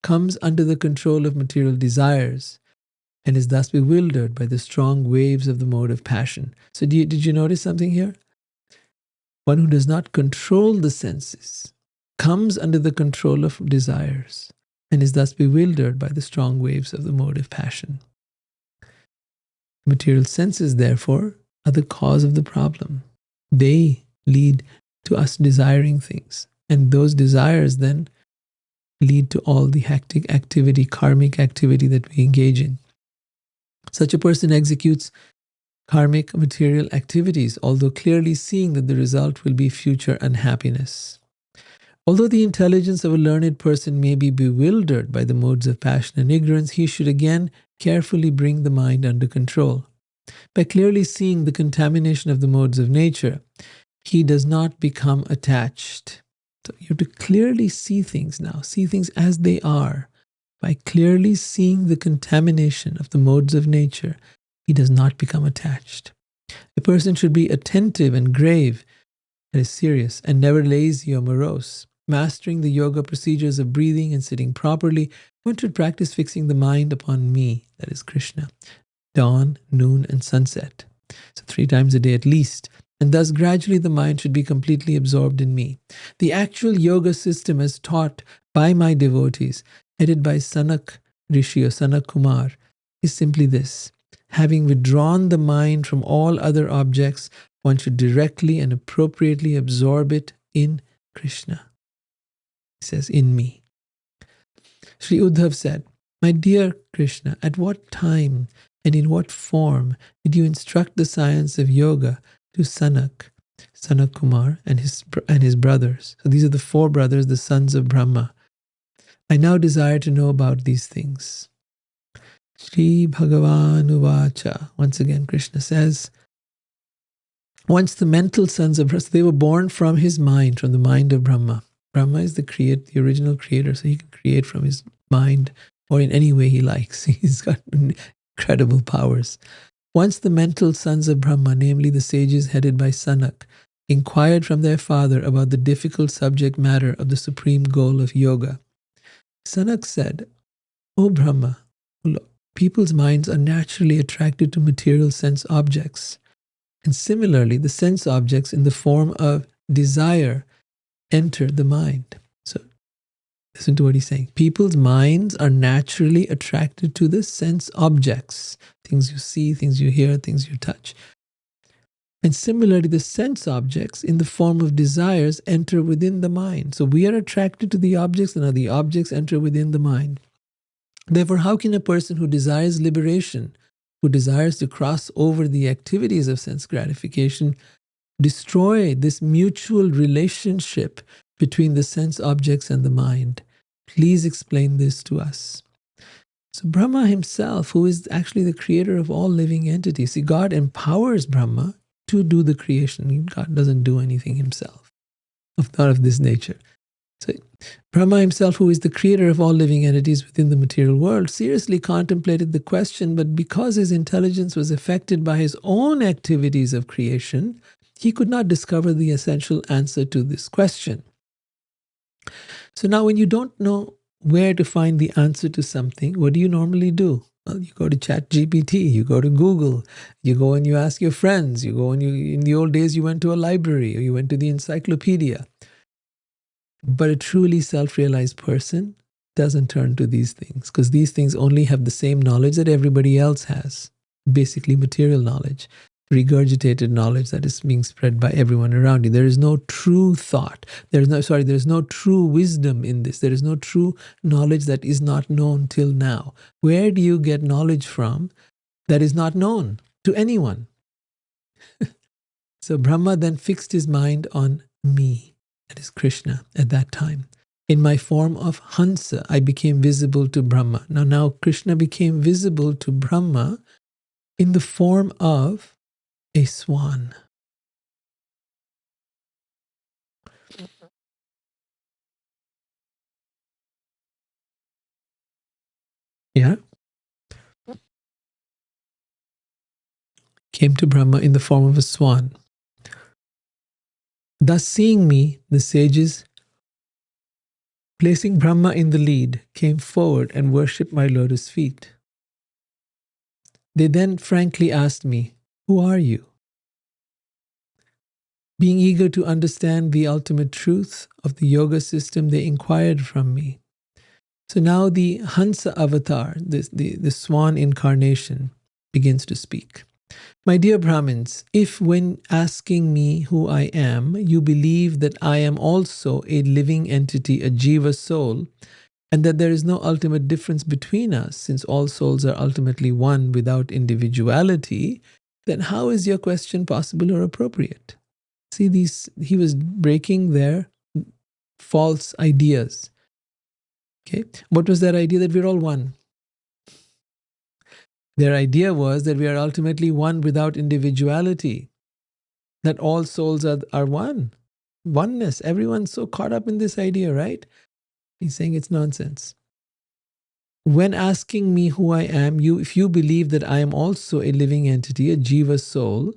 comes under the control of material desires and is thus bewildered by the strong waves of the mode of passion. So did you notice something here? One who does not control the senses comes under the control of desires and is thus bewildered by the strong waves of the mode of passion. Material senses, therefore, are the cause of the problem. They lead to us desiring things, and those desires then lead to all the hectic activity, karmic activity that we engage in. Such a person executes karmic material activities, although clearly seeing that the result will be future unhappiness. Although the intelligence of a learned person may be bewildered by the modes of passion and ignorance, he should again carefully bring the mind under control. By clearly seeing the contamination of the modes of nature, he does not become attached. So you have to clearly see things now, see things as they are. By clearly seeing the contamination of the modes of nature, he does not become attached. A person should be attentive and grave, that is serious, and never lazy or morose. Mastering the yoga procedures of breathing and sitting properly, one should practice fixing the mind upon me, that is Krishna, dawn, noon, and sunset. So 3 times a day at least. And thus gradually the mind should be completely absorbed in me. The actual yoga system as taught by my devotees, headed by Sanak Rishi or Sanak Kumar, is simply this. Having withdrawn the mind from all other objects, one should directly and appropriately absorb it in Krishna. He says, in me. Sri Uddhava said, "My dear Krishna, at what time and in what form did you instruct the science of yoga to Sanak Kumar, and his brothers?" So these are the 4 brothers, the sons of Brahma. "I now desire to know about these things." Shri Bhagavan Uvacha. Once again, Krishna says, once the mental sons of Brahma, they were born from his mind, from the mind of Brahma. Brahma is the original creator, so he can create from his mind or in any way he likes. He's got incredible powers. Once the mental sons of Brahma, namely the sages headed by Sanak, inquired from their father about the difficult subject matter of the supreme goal of yoga. Sanak said, "O Brahma, people's minds are naturally attracted to material sense objects. And similarly, the sense objects in the form of desire enter the mind." So listen to what he's saying. People's minds are naturally attracted to the sense objects. Things you see, things you hear, things you touch. And similarly, the sense objects in the form of desires enter within the mind. So we are attracted to the objects, and the objects enter within the mind. Therefore, how can a person who desires liberation, who desires to cross over the activities of sense gratification, destroy this mutual relationship between the sense objects and the mind? Please explain this to us. So Brahma himself, who is actually the creator of all living entities, see, God empowers Brahma to do the creation. God doesn't do anything himself, not of this nature. So Brahma himself, who is the creator of all living entities within the material world, seriously contemplated the question, but because his intelligence was affected by his own activities of creation, he could not discover the essential answer to this question. So now when you don't know where to find the answer to something, what do you normally do? Well, you go to ChatGPT, you go to Google, you go and you ask your friends, you go and in the old days you went to a library or you went to the encyclopedia. But a truly self-realized person doesn't turn to these things, because these things only have the same knowledge that everybody else has. Basically material knowledge, regurgitated knowledge that is being spread by everyone around you. There is no true thought. There is no true wisdom in this. There is no true knowledge that is not known till now. Where do you get knowledge from that is not known to anyone? So Brahma then fixed his mind on me. That is Krishna at that time. In my form of Hamsa, I became visible to Brahma. Now Krishna became visible to Brahma in the form of a swan. Yeah? Came to Brahma in the form of a swan. Thus seeing me, the sages, placing Brahma in the lead, came forward and worshipped my lotus feet. They then frankly asked me, "Who are you?" Being eager to understand the ultimate truth of the yoga system, they inquired from me. So now the Hamsa avatar, the swan incarnation, begins to speak. My dear Brahmins, if when asking me who I am, you believe that I am also a living entity, a jiva soul, and that there is no ultimate difference between us, since all souls are ultimately one without individuality, then how is your question possible or appropriate? See, he was breaking their false ideas. Okay, what was that idea? That we're all one. Their idea was that we are ultimately one without individuality, that all souls are one. Oneness. Everyone's so caught up in this idea, right? He's saying it's nonsense. When asking me who I am, if you believe that I am also a living entity, a jiva soul,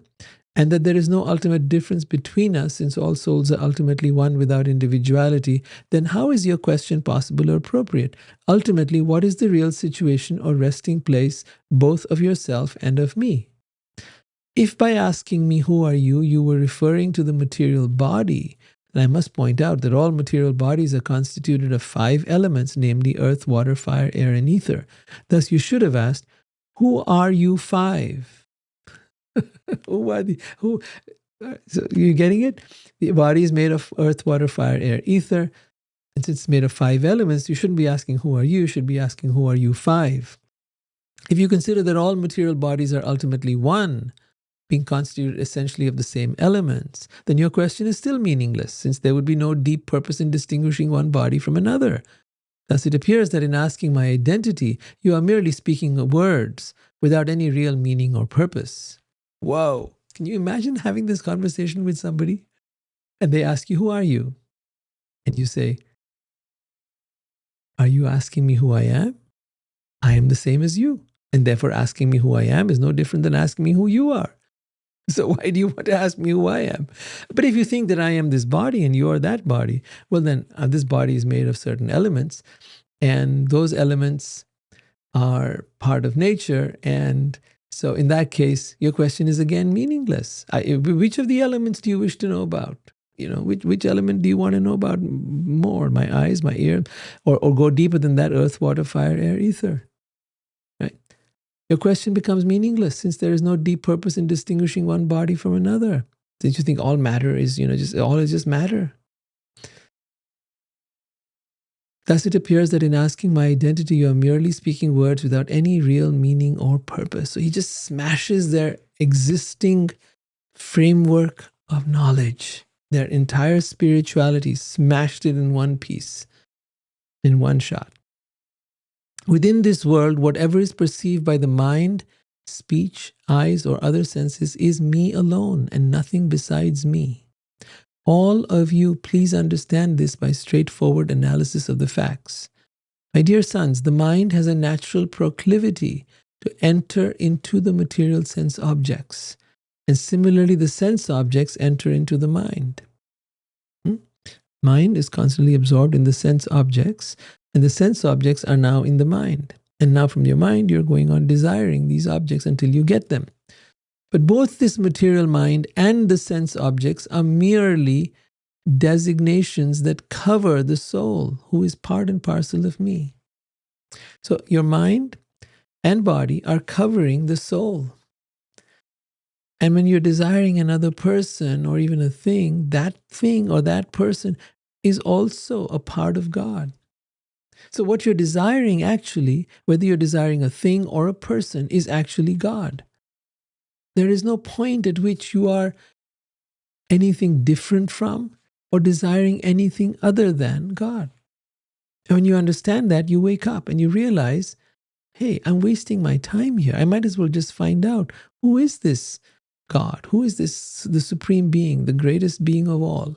and that there is no ultimate difference between us, since all souls are ultimately one without individuality, then how is your question possible or appropriate? Ultimately, what is the real situation or resting place both of yourself and of me? If by asking me who are you, you were referring to the material body, then I must point out that all material bodies are constituted of 5 elements, namely earth, water, fire, air, and ether. Thus, you should have asked, who are you 5? Who are the who? So you getting it? The body is made of earth, water, fire, air, ether. And since it's made of 5 elements, you shouldn't be asking who are you. You should be asking who are you 5. If you consider that all material bodies are ultimately one, being constituted essentially of the same elements, then your question is still meaningless, since there would be no deep purpose in distinguishing one body from another. Thus, it appears that in asking my identity, you are merely speaking words without any real meaning or purpose. Whoa! Can you imagine having this conversation with somebody and they ask you, who are you? And you say, are you asking me who I am? I am the same as you. And therefore, asking me who I am is no different than asking me who you are. So why do you want to ask me who I am? But if you think that I am this body and you are that body, well then this body is made of certain elements, and those elements are part of nature. And so in that case, your question is again meaningless. Which of the elements do you wish to know about? You know, which element do you want to know about more? My eyes, my ear, or go deeper than that, earth, water, fire, air, ether, right? Your question becomes meaningless, since there is no deep purpose in distinguishing one body from another. Since you think all matter is, all is just matter. Thus it appears that in asking my identity, you are merely speaking words without any real meaning or purpose. So he just smashes their existing framework of knowledge, their entire spirituality, smashed it in one piece, in one shot. Within this world, whatever is perceived by the mind, speech, eyes, or other senses is me alone and nothing besides me. All of you, please understand this by straightforward analysis of the facts. My dear sons, the mind has a natural proclivity to enter into the material sense objects, and similarly the sense objects enter into the mind. Mind is constantly absorbed in the sense objects, and the sense objects are now in the mind. And now from your mind, you're going on desiring these objects until you get them. But both this material mind and the sense objects are merely designations that cover the soul, who is part and parcel of me. So your mind and body are covering the soul. And when you're desiring another person or even a thing, that thing or that person is also a part of God. So what you're desiring actually, whether you're desiring a thing or a person, is actually God. There is no point at which you are anything different from or desiring anything other than God. And when you understand that, you wake up and you realize, hey, I'm wasting my time here. I might as well just find out, who is this God? Who is this, the supreme being, the greatest being of all?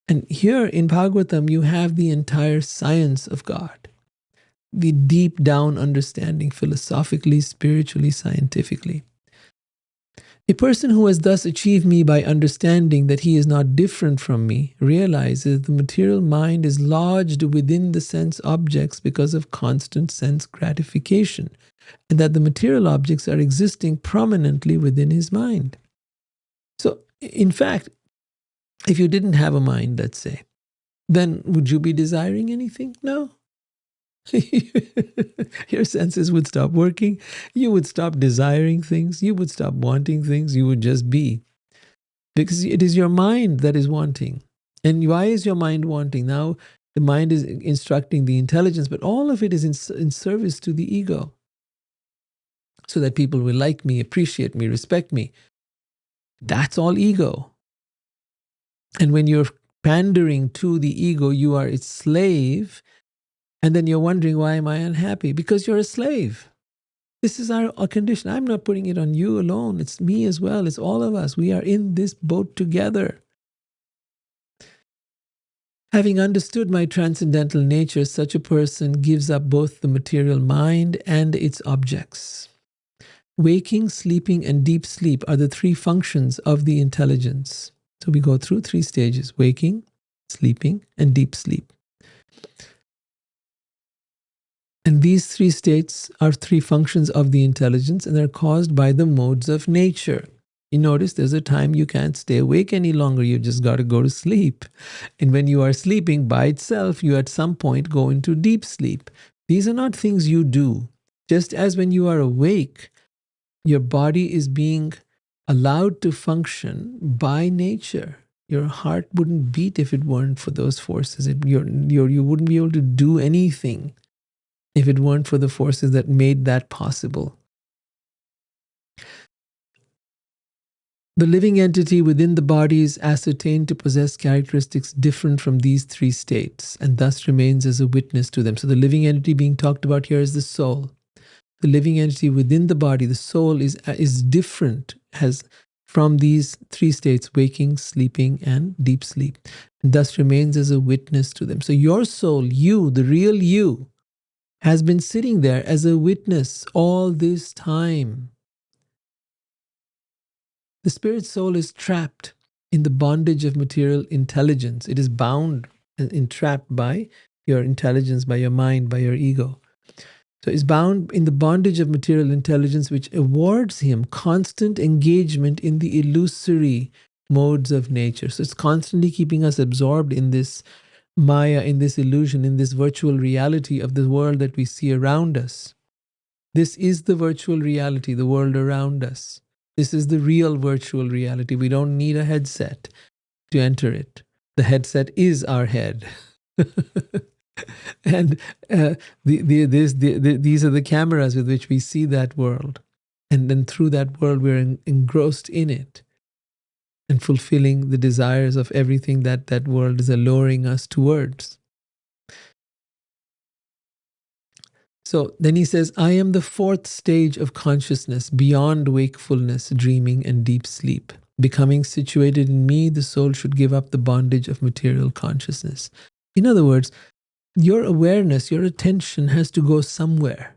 And here in Bhagavatam, you have the entire science of God, the deep down understanding, philosophically, spiritually, scientifically. A person who has thus achieved me by understanding that he is not different from me realizes the material mind is lodged within the sense objects because of constant sense gratification, and that the material objects are existing prominently within his mind. So, in fact, if you didn't have a mind, let's say, then would you be desiring anything? No. Your senses would stop working. You would stop desiring things. You would stop wanting things. You would just be. Because it is your mind that is wanting. And why is your mind wanting? Now, The mind is instructing the intelligence, but all of it is in service to the ego, so that people will like me, appreciate me, respect me. That's all ego. And when you're pandering to the ego, you are its slave. And then you're wondering, why am I unhappy? Because you're a slave. This is our condition. I'm not putting it on you alone. It's me as well. It's all of us. We are in this boat together. Having understood my transcendental nature, such a person gives up both the material mind and its objects. Waking, sleeping, and deep sleep are the three functions of the intelligence. So we go through 3 stages: waking, sleeping, and deep sleep. And these 3 states are 3 functions of the intelligence, and they're caused by the modes of nature. You notice there's a time you can't stay awake any longer. You just got to go to sleep. And when you are sleeping by itself, you at some point go into deep sleep. These are not things you do. Just as when you are awake, your body is being allowed to function by nature. Your heart wouldn't beat if it weren't for those forces. You wouldn't be able to do anything if it weren't for the forces that made that possible. The living entity within the body is ascertained to possess characteristics different from these 3 states, and thus remains as a witness to them. So the living entity being talked about here is the soul. The living entity within the body, the soul, is different from these 3 states: waking, sleeping, and deep sleep, and thus remains as a witness to them. So your soul, you, the real you, has been sitting there as a witness all this time. The spirit soul is trapped in the bondage of material intelligence. It is bound and entrapped by your intelligence, by your mind, by your ego. So it's bound in the bondage of material intelligence, which awards him constant engagement in the illusory modes of nature. So it's constantly keeping us absorbed in this Maya, in this illusion, in this virtual reality of the world that we see around us. This is the virtual reality, the world around us. This is the real virtual reality. We don't need a headset to enter it. The headset is our head. And these are the cameras with which we see that world. And then through that world, we're engrossed in it and fulfilling the desires of everything that that world is alluring us towards. So then he says, I am the 4th stage of consciousness beyond wakefulness, dreaming, and deep sleep. Becoming situated in me, the soul should give up the bondage of material consciousness. In other words, your awareness, your attention has to go somewhere.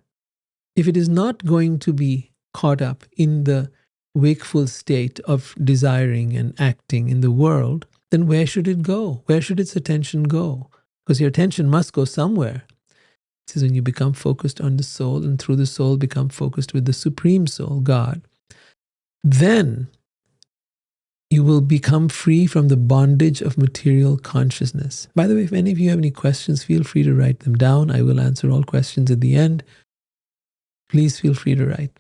If it is not going to be caught up in the wakeful state of desiring and acting in the world, then where should it go? Where should its attention go? Because your attention must go somewhere. This is when you become focused on the soul, and through the soul become focused with the Supreme Soul, God. Then you will become free from the bondage of material consciousness. By the way, if any of you have any questions, feel free to write them down. I will answer all questions at the end. Please feel free to write.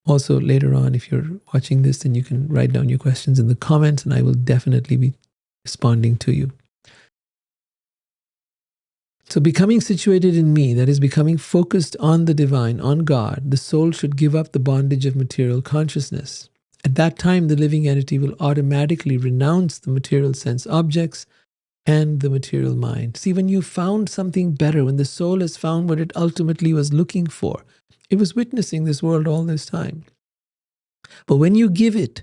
Also, later on, if you're watching this, then you can write down your questions in the comments, and I will definitely be responding to you. So becoming situated in me, that is becoming focused on the divine, on God, the soul should give up the bondage of material consciousness. At that time, the living entity will automatically renounce the material sense objects and the material mind. See, when you found something better, when the soul has found what it ultimately was looking for, it was witnessing this world all this time. But when you give it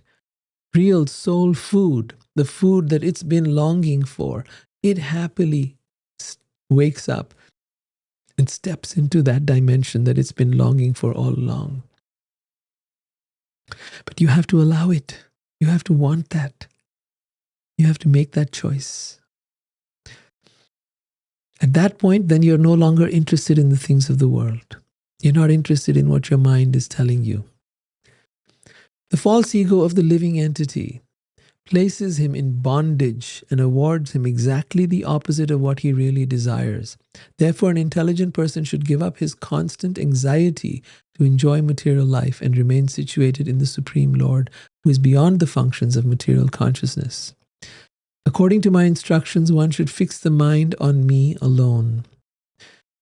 real soul food, the food that it's been longing for, it happily wakes up and steps into that dimension that it's been longing for all along. But you have to allow it. You have to want that. You have to make that choice. At that point, then you're no longer interested in the things of the world. You're not interested in what your mind is telling you. The false ego of the living entity places him in bondage and awards him exactly the opposite of what he really desires. Therefore, an intelligent person should give up his constant anxiety to enjoy material life and remain situated in the Supreme Lord, who is beyond the functions of material consciousness. According to my instructions, one should fix the mind on me alone.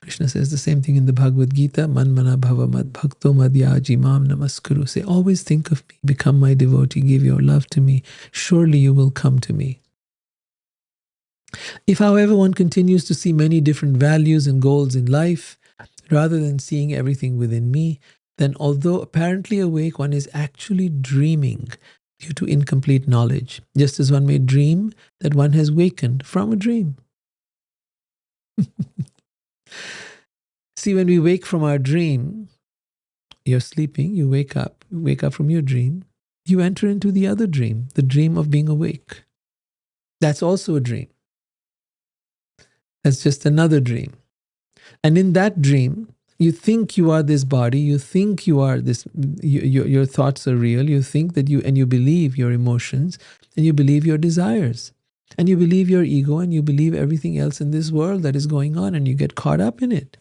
Krishna says the same thing in the Bhagavad Gita, Manmana bhava mad bhakto madhyaji mam namaskuru. Say, always think of me, become my devotee, give your love to me. Surely you will come to me. If, however, one continues to see many different values and goals in life, rather than seeing everything within me, then although apparently awake, one is actually dreaming due to incomplete knowledge, just as one may dream that one has wakened from a dream. See, when we wake from our dream, you're sleeping, you wake up from your dream, you enter into the other dream, the dream of being awake. That's also a dream. That's just another dream. And in that dream, you think you are this body, you think you are this, your thoughts are real, you think that and you believe your emotions, and you believe your desires, and you believe your ego, and you believe everything else in this world that is going on, and you get caught up in it.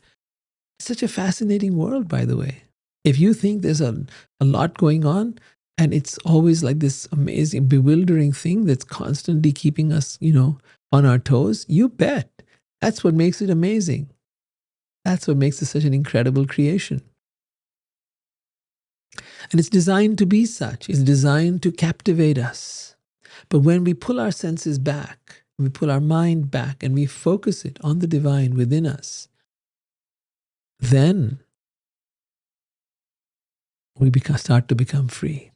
It's such a fascinating world, by the way. If you think there's a lot going on, and it's always like this amazing, bewildering thing that's constantly keeping us, on our toes, you bet. That's what makes it amazing. That's what makes it such an incredible creation. And it's designed to be such. It's designed to captivate us. But when we pull our senses back, we pull our mind back, and we focus it on the divine within us, then we start to become free.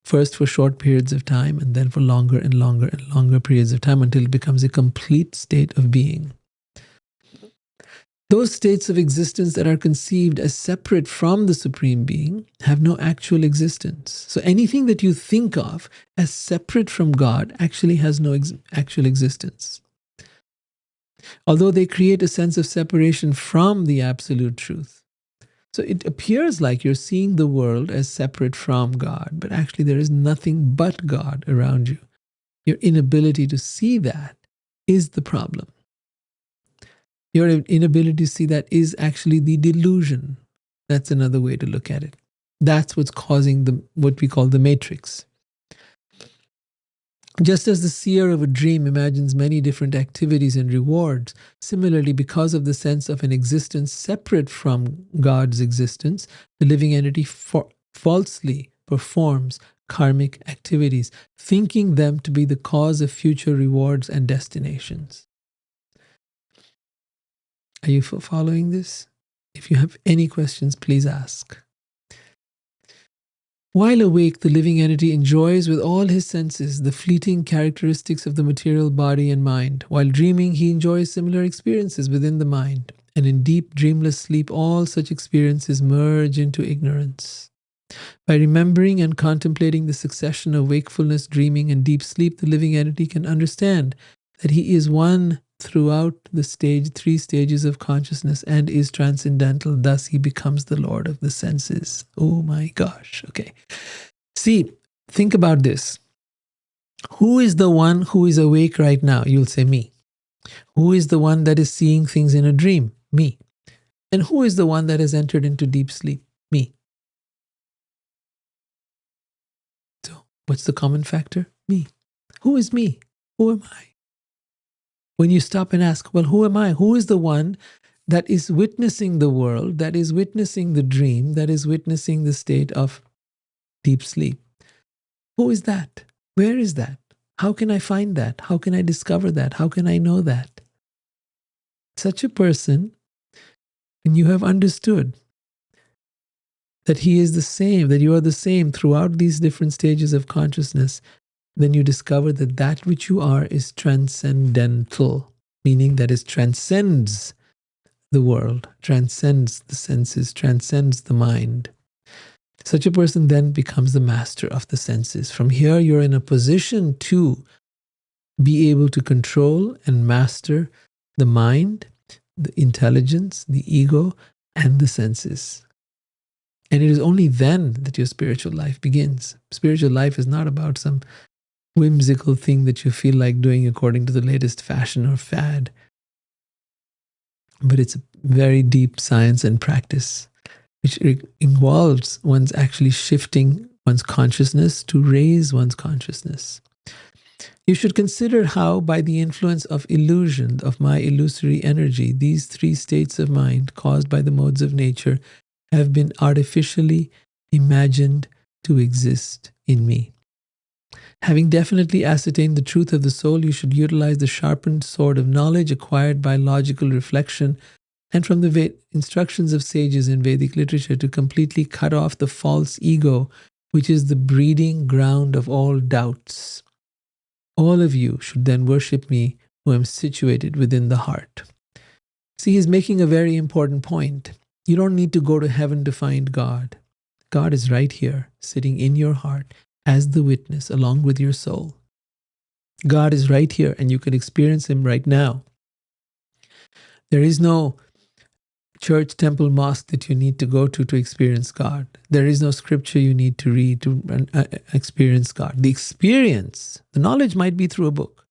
First for short periods of time, and then for longer and longer and longer periods of time, until it becomes a complete state of being. Those states of existence that are conceived as separate from the Supreme Being have no actual existence. So anything that you think of as separate from God actually has no actual existence. Although they create a sense of separation from the absolute truth. So it appears like you're seeing the world as separate from God, but actually there is nothing but God around you. Your inability to see that is the problem. Your inability to see that is actually the delusion. That's another way to look at it. That's what's causing what we call the matrix. Just as the seer of a dream imagines many different activities and rewards, similarly, because of the sense of an existence separate from God's existence, the living entity falsely performs karmic activities, thinking them to be the cause of future rewards and destinations. Are you following this? If you have any questions, please ask. While awake, the living entity enjoys with all his senses the fleeting characteristics of the material body and mind. While dreaming, he enjoys similar experiences within the mind. And in deep, dreamless sleep, all such experiences merge into ignorance. By remembering and contemplating the succession of wakefulness, dreaming, and deep sleep, the living entity can understand that he is one throughout the three stages of consciousness and is transcendental. Thus, he becomes the Lord of the senses. Oh my gosh. Okay. See, think about this. Who is the one who is awake right now? You'll say me. Who is the one that is seeing things in a dream? Me. And who is the one that has entered into deep sleep? Me. So, what's the common factor? Me. Who is me? Who am I? When you stop and ask, well, who am I? Who is the one that is witnessing the world, that is witnessing the dream, that is witnessing the state of deep sleep? Who is that? Where is that? How can I find that? How can I discover that? How can I know that? Such a person, and you have understood that he is the same, that you are the same throughout these different stages of consciousness, then you discover that that which you are is transcendental, meaning that it transcends the world, transcends the senses, transcends the mind. Such a person then becomes the master of the senses. From here, you're in a position to be able to control and master the mind, the intelligence, the ego, and the senses. And it is only then that your spiritual life begins. Spiritual life is not about some whimsical thing that you feel like doing according to the latest fashion or fad. But it's a very deep science and practice, which involves one's actually shifting one's consciousness to raise one's consciousness. You should consider how, by the influence of illusion, of my illusory energy, these three states of mind caused by the modes of nature have been artificially imagined to exist in me. Having definitely ascertained the truth of the soul, you should utilize the sharpened sword of knowledge acquired by logical reflection and from the instructions of sages in Vedic literature to completely cut off the false ego, which is the breeding ground of all doubts. All of you should then worship me, who am situated within the heart. See, he's making a very important point. You don't need to go to heaven to find God. God is right here, sitting in your heart as the witness, along with your soul. God is right here, and you can experience him right now. There is no church, temple, mosque that you need to go to experience God. There is no scripture you need to read to experience God. The experience, the knowledge might be through a book.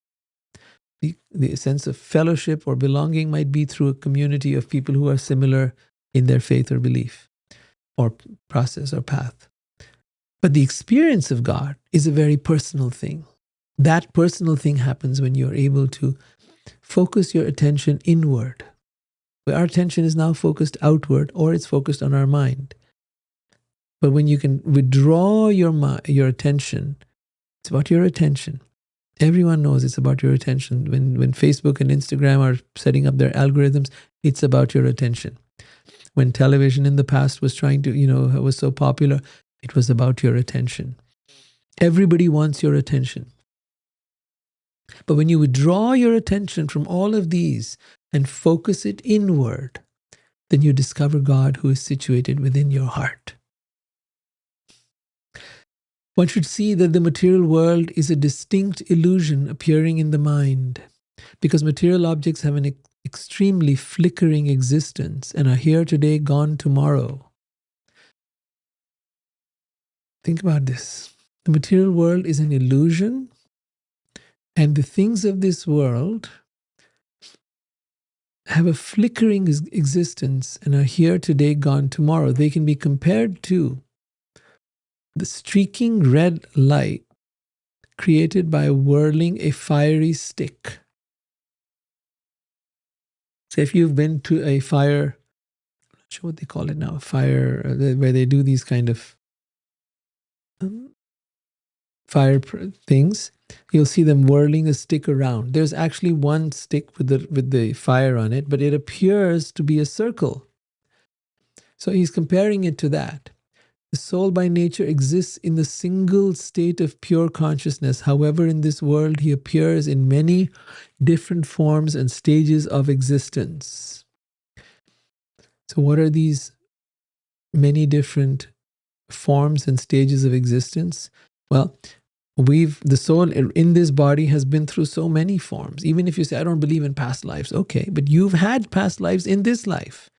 The sense of fellowship or belonging might be through a community of people who are similar in their faith or belief or process or path. But the experience of God is a very personal thing. That personal thing happens when you're able to focus your attention inward. Where our attention is now focused outward, or it's focused on our mind. But when you can withdraw your attention, it's about your attention. Everyone knows it's about your attention. When Facebook and Instagram are setting up their algorithms, it's about your attention. When television in the past was trying to, was so popular, it was about your attention. Everybody wants your attention. But when you withdraw your attention from all of these and focus it inward, then you discover God who is situated within your heart. One should see that the material world is a distinct illusion appearing in the mind, because material objects have an extremely flickering existence and are here today, gone tomorrow. Think about this. The material world is an illusion, and the things of this world have a flickering existence and are here today, gone tomorrow. They can be compared to the streaking red light created by whirling a fiery stick. So if you've been to a fire, I'm not sure what they call it now, fire, where they do these kind of fire things, you'll see them whirling a stick around. There's actually one stick with the fire on it, but it appears to be a circle. So he's comparing it to that. The soul by nature exists in the single state of pure consciousness. However, in this world, he appears in many different forms and stages of existence. So what are these many different forms and stages of existence? Well, the soul in this body has been through so many forms. Even if you say, I don't believe in past lives, okay, but you've had past lives in this life.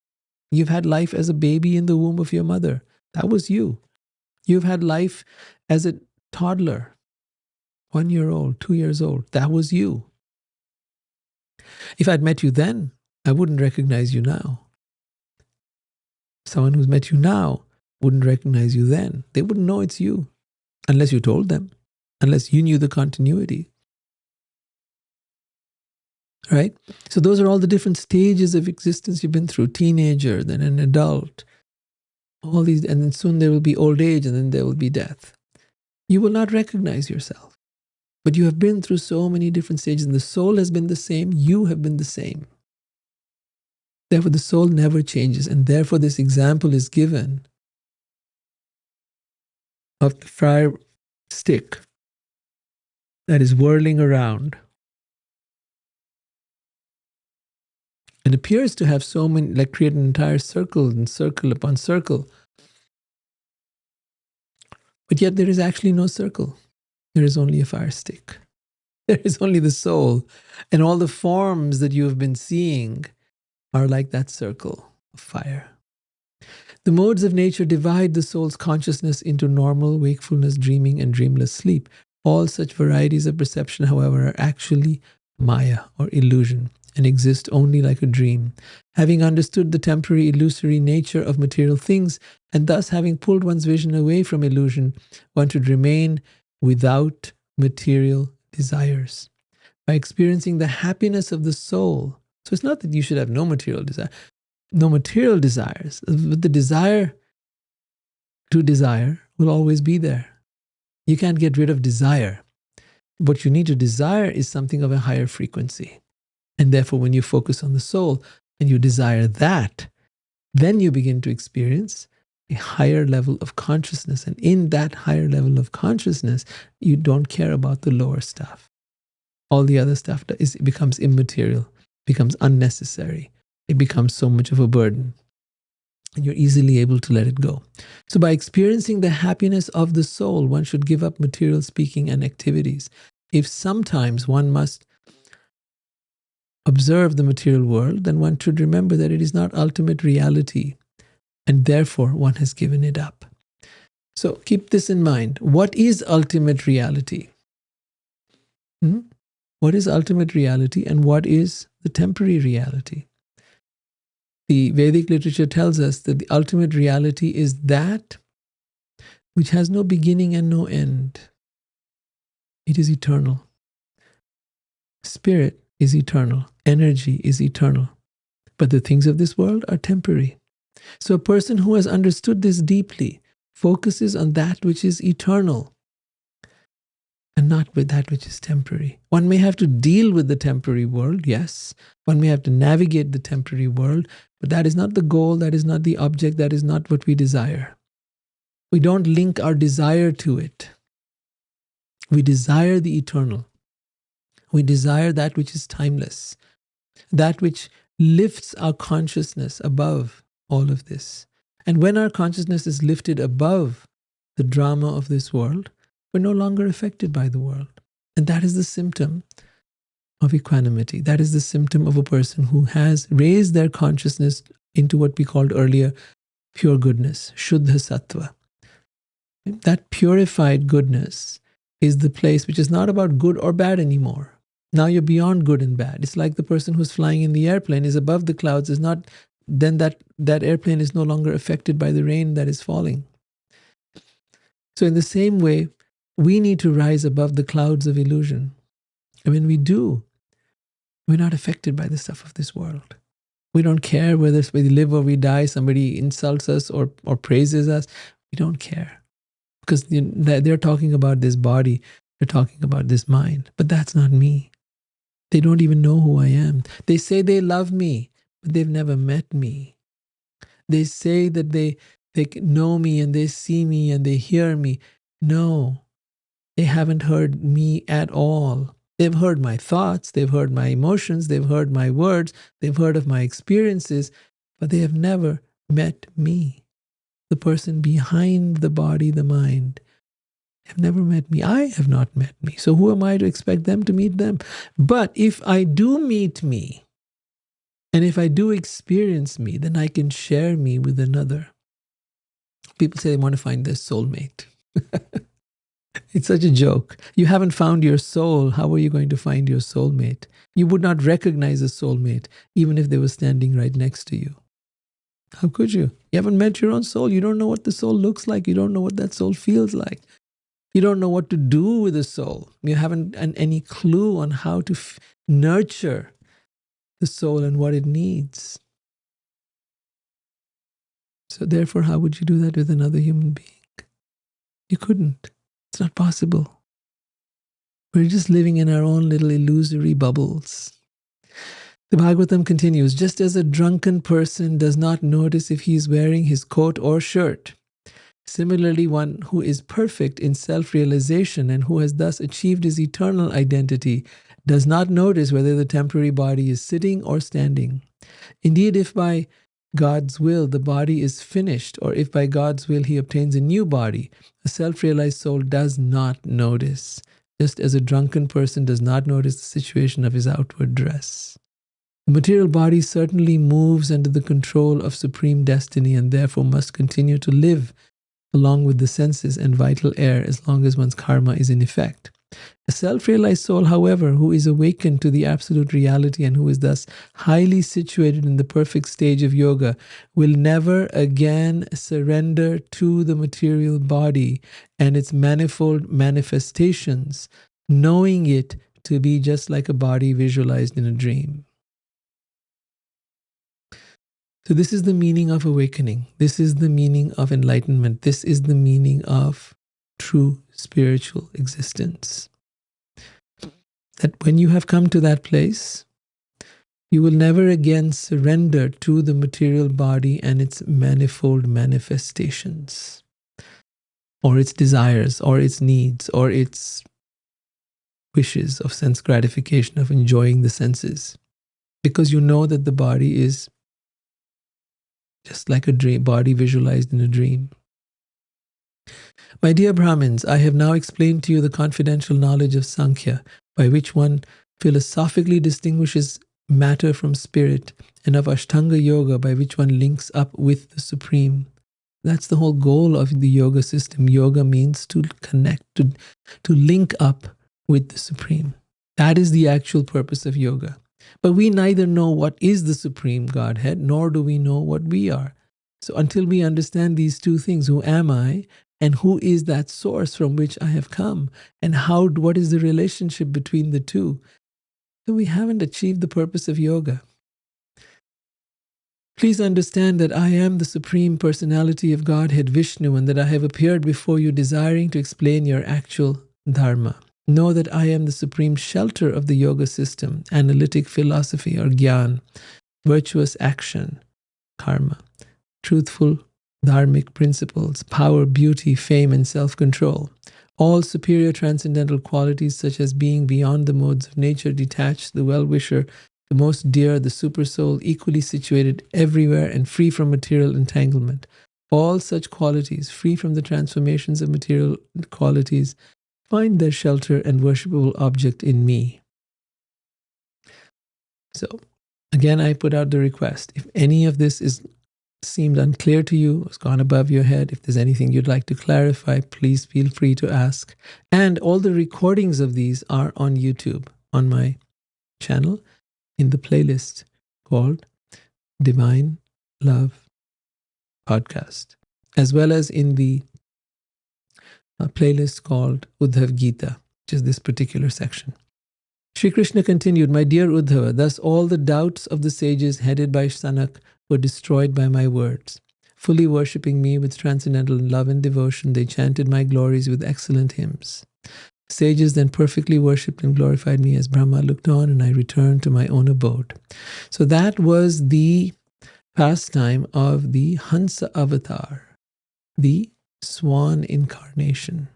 You've had life as a baby in the womb of your mother. That was you. You've had life as a toddler, 1 year old, 2 years old. That was you. If I'd met you then, I wouldn't recognize you now. Someone who's met you now wouldn't recognize you then. They wouldn't know it's you unless you told them, unless you knew the continuity. Right? So those are all the different stages of existence you've been through. Teenager, then an adult, all these, and then soon there will be old age, and then there will be death. You will not recognize yourself. But you have been through so many different stages, and the soul has been the same, you have been the same. Therefore, the soul never changes, and therefore this example is given of the fire stick that is whirling around and appears to have so many, like create an entire circle and circle upon circle. But yet there is actually no circle. There is only a fire stick. There is only the soul. And all the forms that you have been seeing are like that circle of fire. The modes of nature divide the soul's consciousness into normal, wakefulness, dreaming, and dreamless sleep. All such varieties of perception, however, are actually maya or illusion and exist only like a dream. Having understood the temporary illusory nature of material things, and thus having pulled one's vision away from illusion, one should remain without material desires. By experiencing the happiness of the soul. So it's not that you should have no material desire, no material desires. But the desire to desire will always be there. You can't get rid of desire. What you need to desire is something of a higher frequency. And therefore, when you focus on the soul and you desire that, then you begin to experience a higher level of consciousness. And in that higher level of consciousness, you don't care about the lower stuff. All the other stuff becomes immaterial, becomes unnecessary. It becomes so much of a burden. And you're easily able to let it go. So by experiencing the happiness of the soul, one should give up material speaking and activities. If sometimes one must observe the material world, then one should remember that it is not ultimate reality, and therefore one has given it up. So keep this in mind. What is ultimate reality? What is ultimate reality, and what is the temporary reality? The Vedic literature tells us that the ultimate reality is that which has no beginning and no end. It is eternal. Spirit is eternal. Energy is eternal. But the things of this world are temporary. So a person who has understood this deeply focuses on that which is eternal and not with that which is temporary. One may have to deal with the temporary world, yes. One may have to navigate the temporary world, but that is not the goal, that is not the object, that is not what we desire. We don't link our desire to it. We desire the eternal. We desire that which is timeless, that which lifts our consciousness above all of this. And when our consciousness is lifted above the drama of this world, we're no longer affected by the world. And that is the symptom of equanimity. That is the symptom of a person who has raised their consciousness into what we called earlier pure goodness, Shuddha Sattva. That purified goodness is the place which is not about good or bad anymore. Now you're beyond good and bad. It's like the person who's flying in the airplane is above the clouds, is not, then that airplane is no longer affected by the rain that is falling. So in the same way, we need to rise above the clouds of illusion. And when we do, we're not affected by the stuff of this world. We don't care whether we live or we die, somebody insults us or praises us. We don't care. Because they're talking about this body, they're talking about this mind. But that's not me. They don't even know who I am. They say they love me, but they've never met me. They say that they know me and they see me and they hear me. No, they haven't heard me at all. They've heard my thoughts, they've heard my emotions, they've heard my words, they've heard of my experiences, but they have never met me, the person behind the body, the mind. Have never met me. I have not met me. So who am I to expect them to meet them? But if I do meet me, and if I do experience me, then I can share me with another. People say they want to find their soulmate. It's such a joke. You haven't found your soul. How are you going to find your soulmate? You would not recognize a soulmate, even if they were standing right next to you. How could you? You haven't met your own soul. You don't know what the soul looks like. You don't know what that soul feels like. You don't know what to do with the soul. You haven't any clue on how to nurture the soul and what it needs. So therefore, how would you do that with another human being? You couldn't. It's not possible. We're just living in our own little illusory bubbles. The Bhagavatam continues, just as a drunken person does not notice if he is wearing his coat or shirt, similarly, one who is perfect in self-realization and who has thus achieved his eternal identity does not notice whether the temporary body is sitting or standing. Indeed, if by God's will the body is finished, or if by God's will he obtains a new body, a self-realized soul does not notice, just as a drunken person does not notice the situation of his outward dress. The material body certainly moves under the control of supreme destiny and therefore must continue to live along with the senses and vital air as long as one's karma is in effect. A self-realized soul, however, who is awakened to the absolute reality and who is thus highly situated in the perfect stage of yoga, will never again surrender to the material body and its manifold manifestations, knowing it to be just like a body visualized in a dream. So this is the meaning of awakening. This is the meaning of enlightenment. This is the meaning of true spiritual existence. That when you have come to that place, you will never again surrender to the material body and its manifold manifestations, or its desires, or its needs, or its wishes of sense gratification, of enjoying the senses. Because you know that the body is just like a dream, body visualized in a dream. My dear Brahmins, I have now explained to you the confidential knowledge of Sankhya, by which one philosophically distinguishes matter from spirit, and of Ashtanga Yoga, by which one links up with the Supreme. That's the whole goal of the yoga system. Yoga means to connect, to link up with the Supreme. That is the actual purpose of yoga. But we neither know what is the Supreme Godhead, nor do we know what we are. So until we understand these two things, who am I, and who is that source from which I have come, and what is the relationship between the two, then we haven't achieved the purpose of yoga. Please understand that I am the Supreme Personality of Godhead, Vishnu, and that I have appeared before you desiring to explain your actual dharma. Know that I am the supreme shelter of the yoga system, analytic philosophy or gyan, virtuous action, karma, truthful dharmic principles, power, beauty, fame, and self-control. All superior transcendental qualities such as being beyond the modes of nature, detached, the well-wisher, the most dear, the supersoul, equally situated everywhere and free from material entanglement. All such qualities, free from the transformations of material qualities, find their shelter and worshipable object in me. So, again, I put out the request. If any of this seemed unclear to you, has gone above your head, if there's anything you'd like to clarify, please feel free to ask. And all the recordings of these are on YouTube, on my channel, in the playlist called Divine Love Podcast, as well as in the playlist called Uddhava Gita, which is this particular section. Shri Krishna continued, My dear Uddhava, thus all the doubts of the sages headed by Sanak were destroyed by my words. Fully worshipping me with transcendental love and devotion, they chanted my glories with excellent hymns. Sages then perfectly worshipped and glorified me as Brahma looked on, and I returned to my own abode. So that was the pastime of the Hamsa Avatar, the Swan incarnation.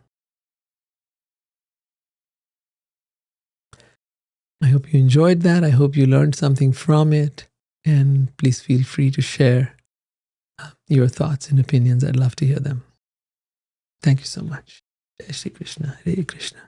I hope you enjoyed that. I hope you learned something from it. And please feel free to share your thoughts and opinions. I'd love to hear them. Thank you so much. Jai Shri Krishna. Hare Krishna.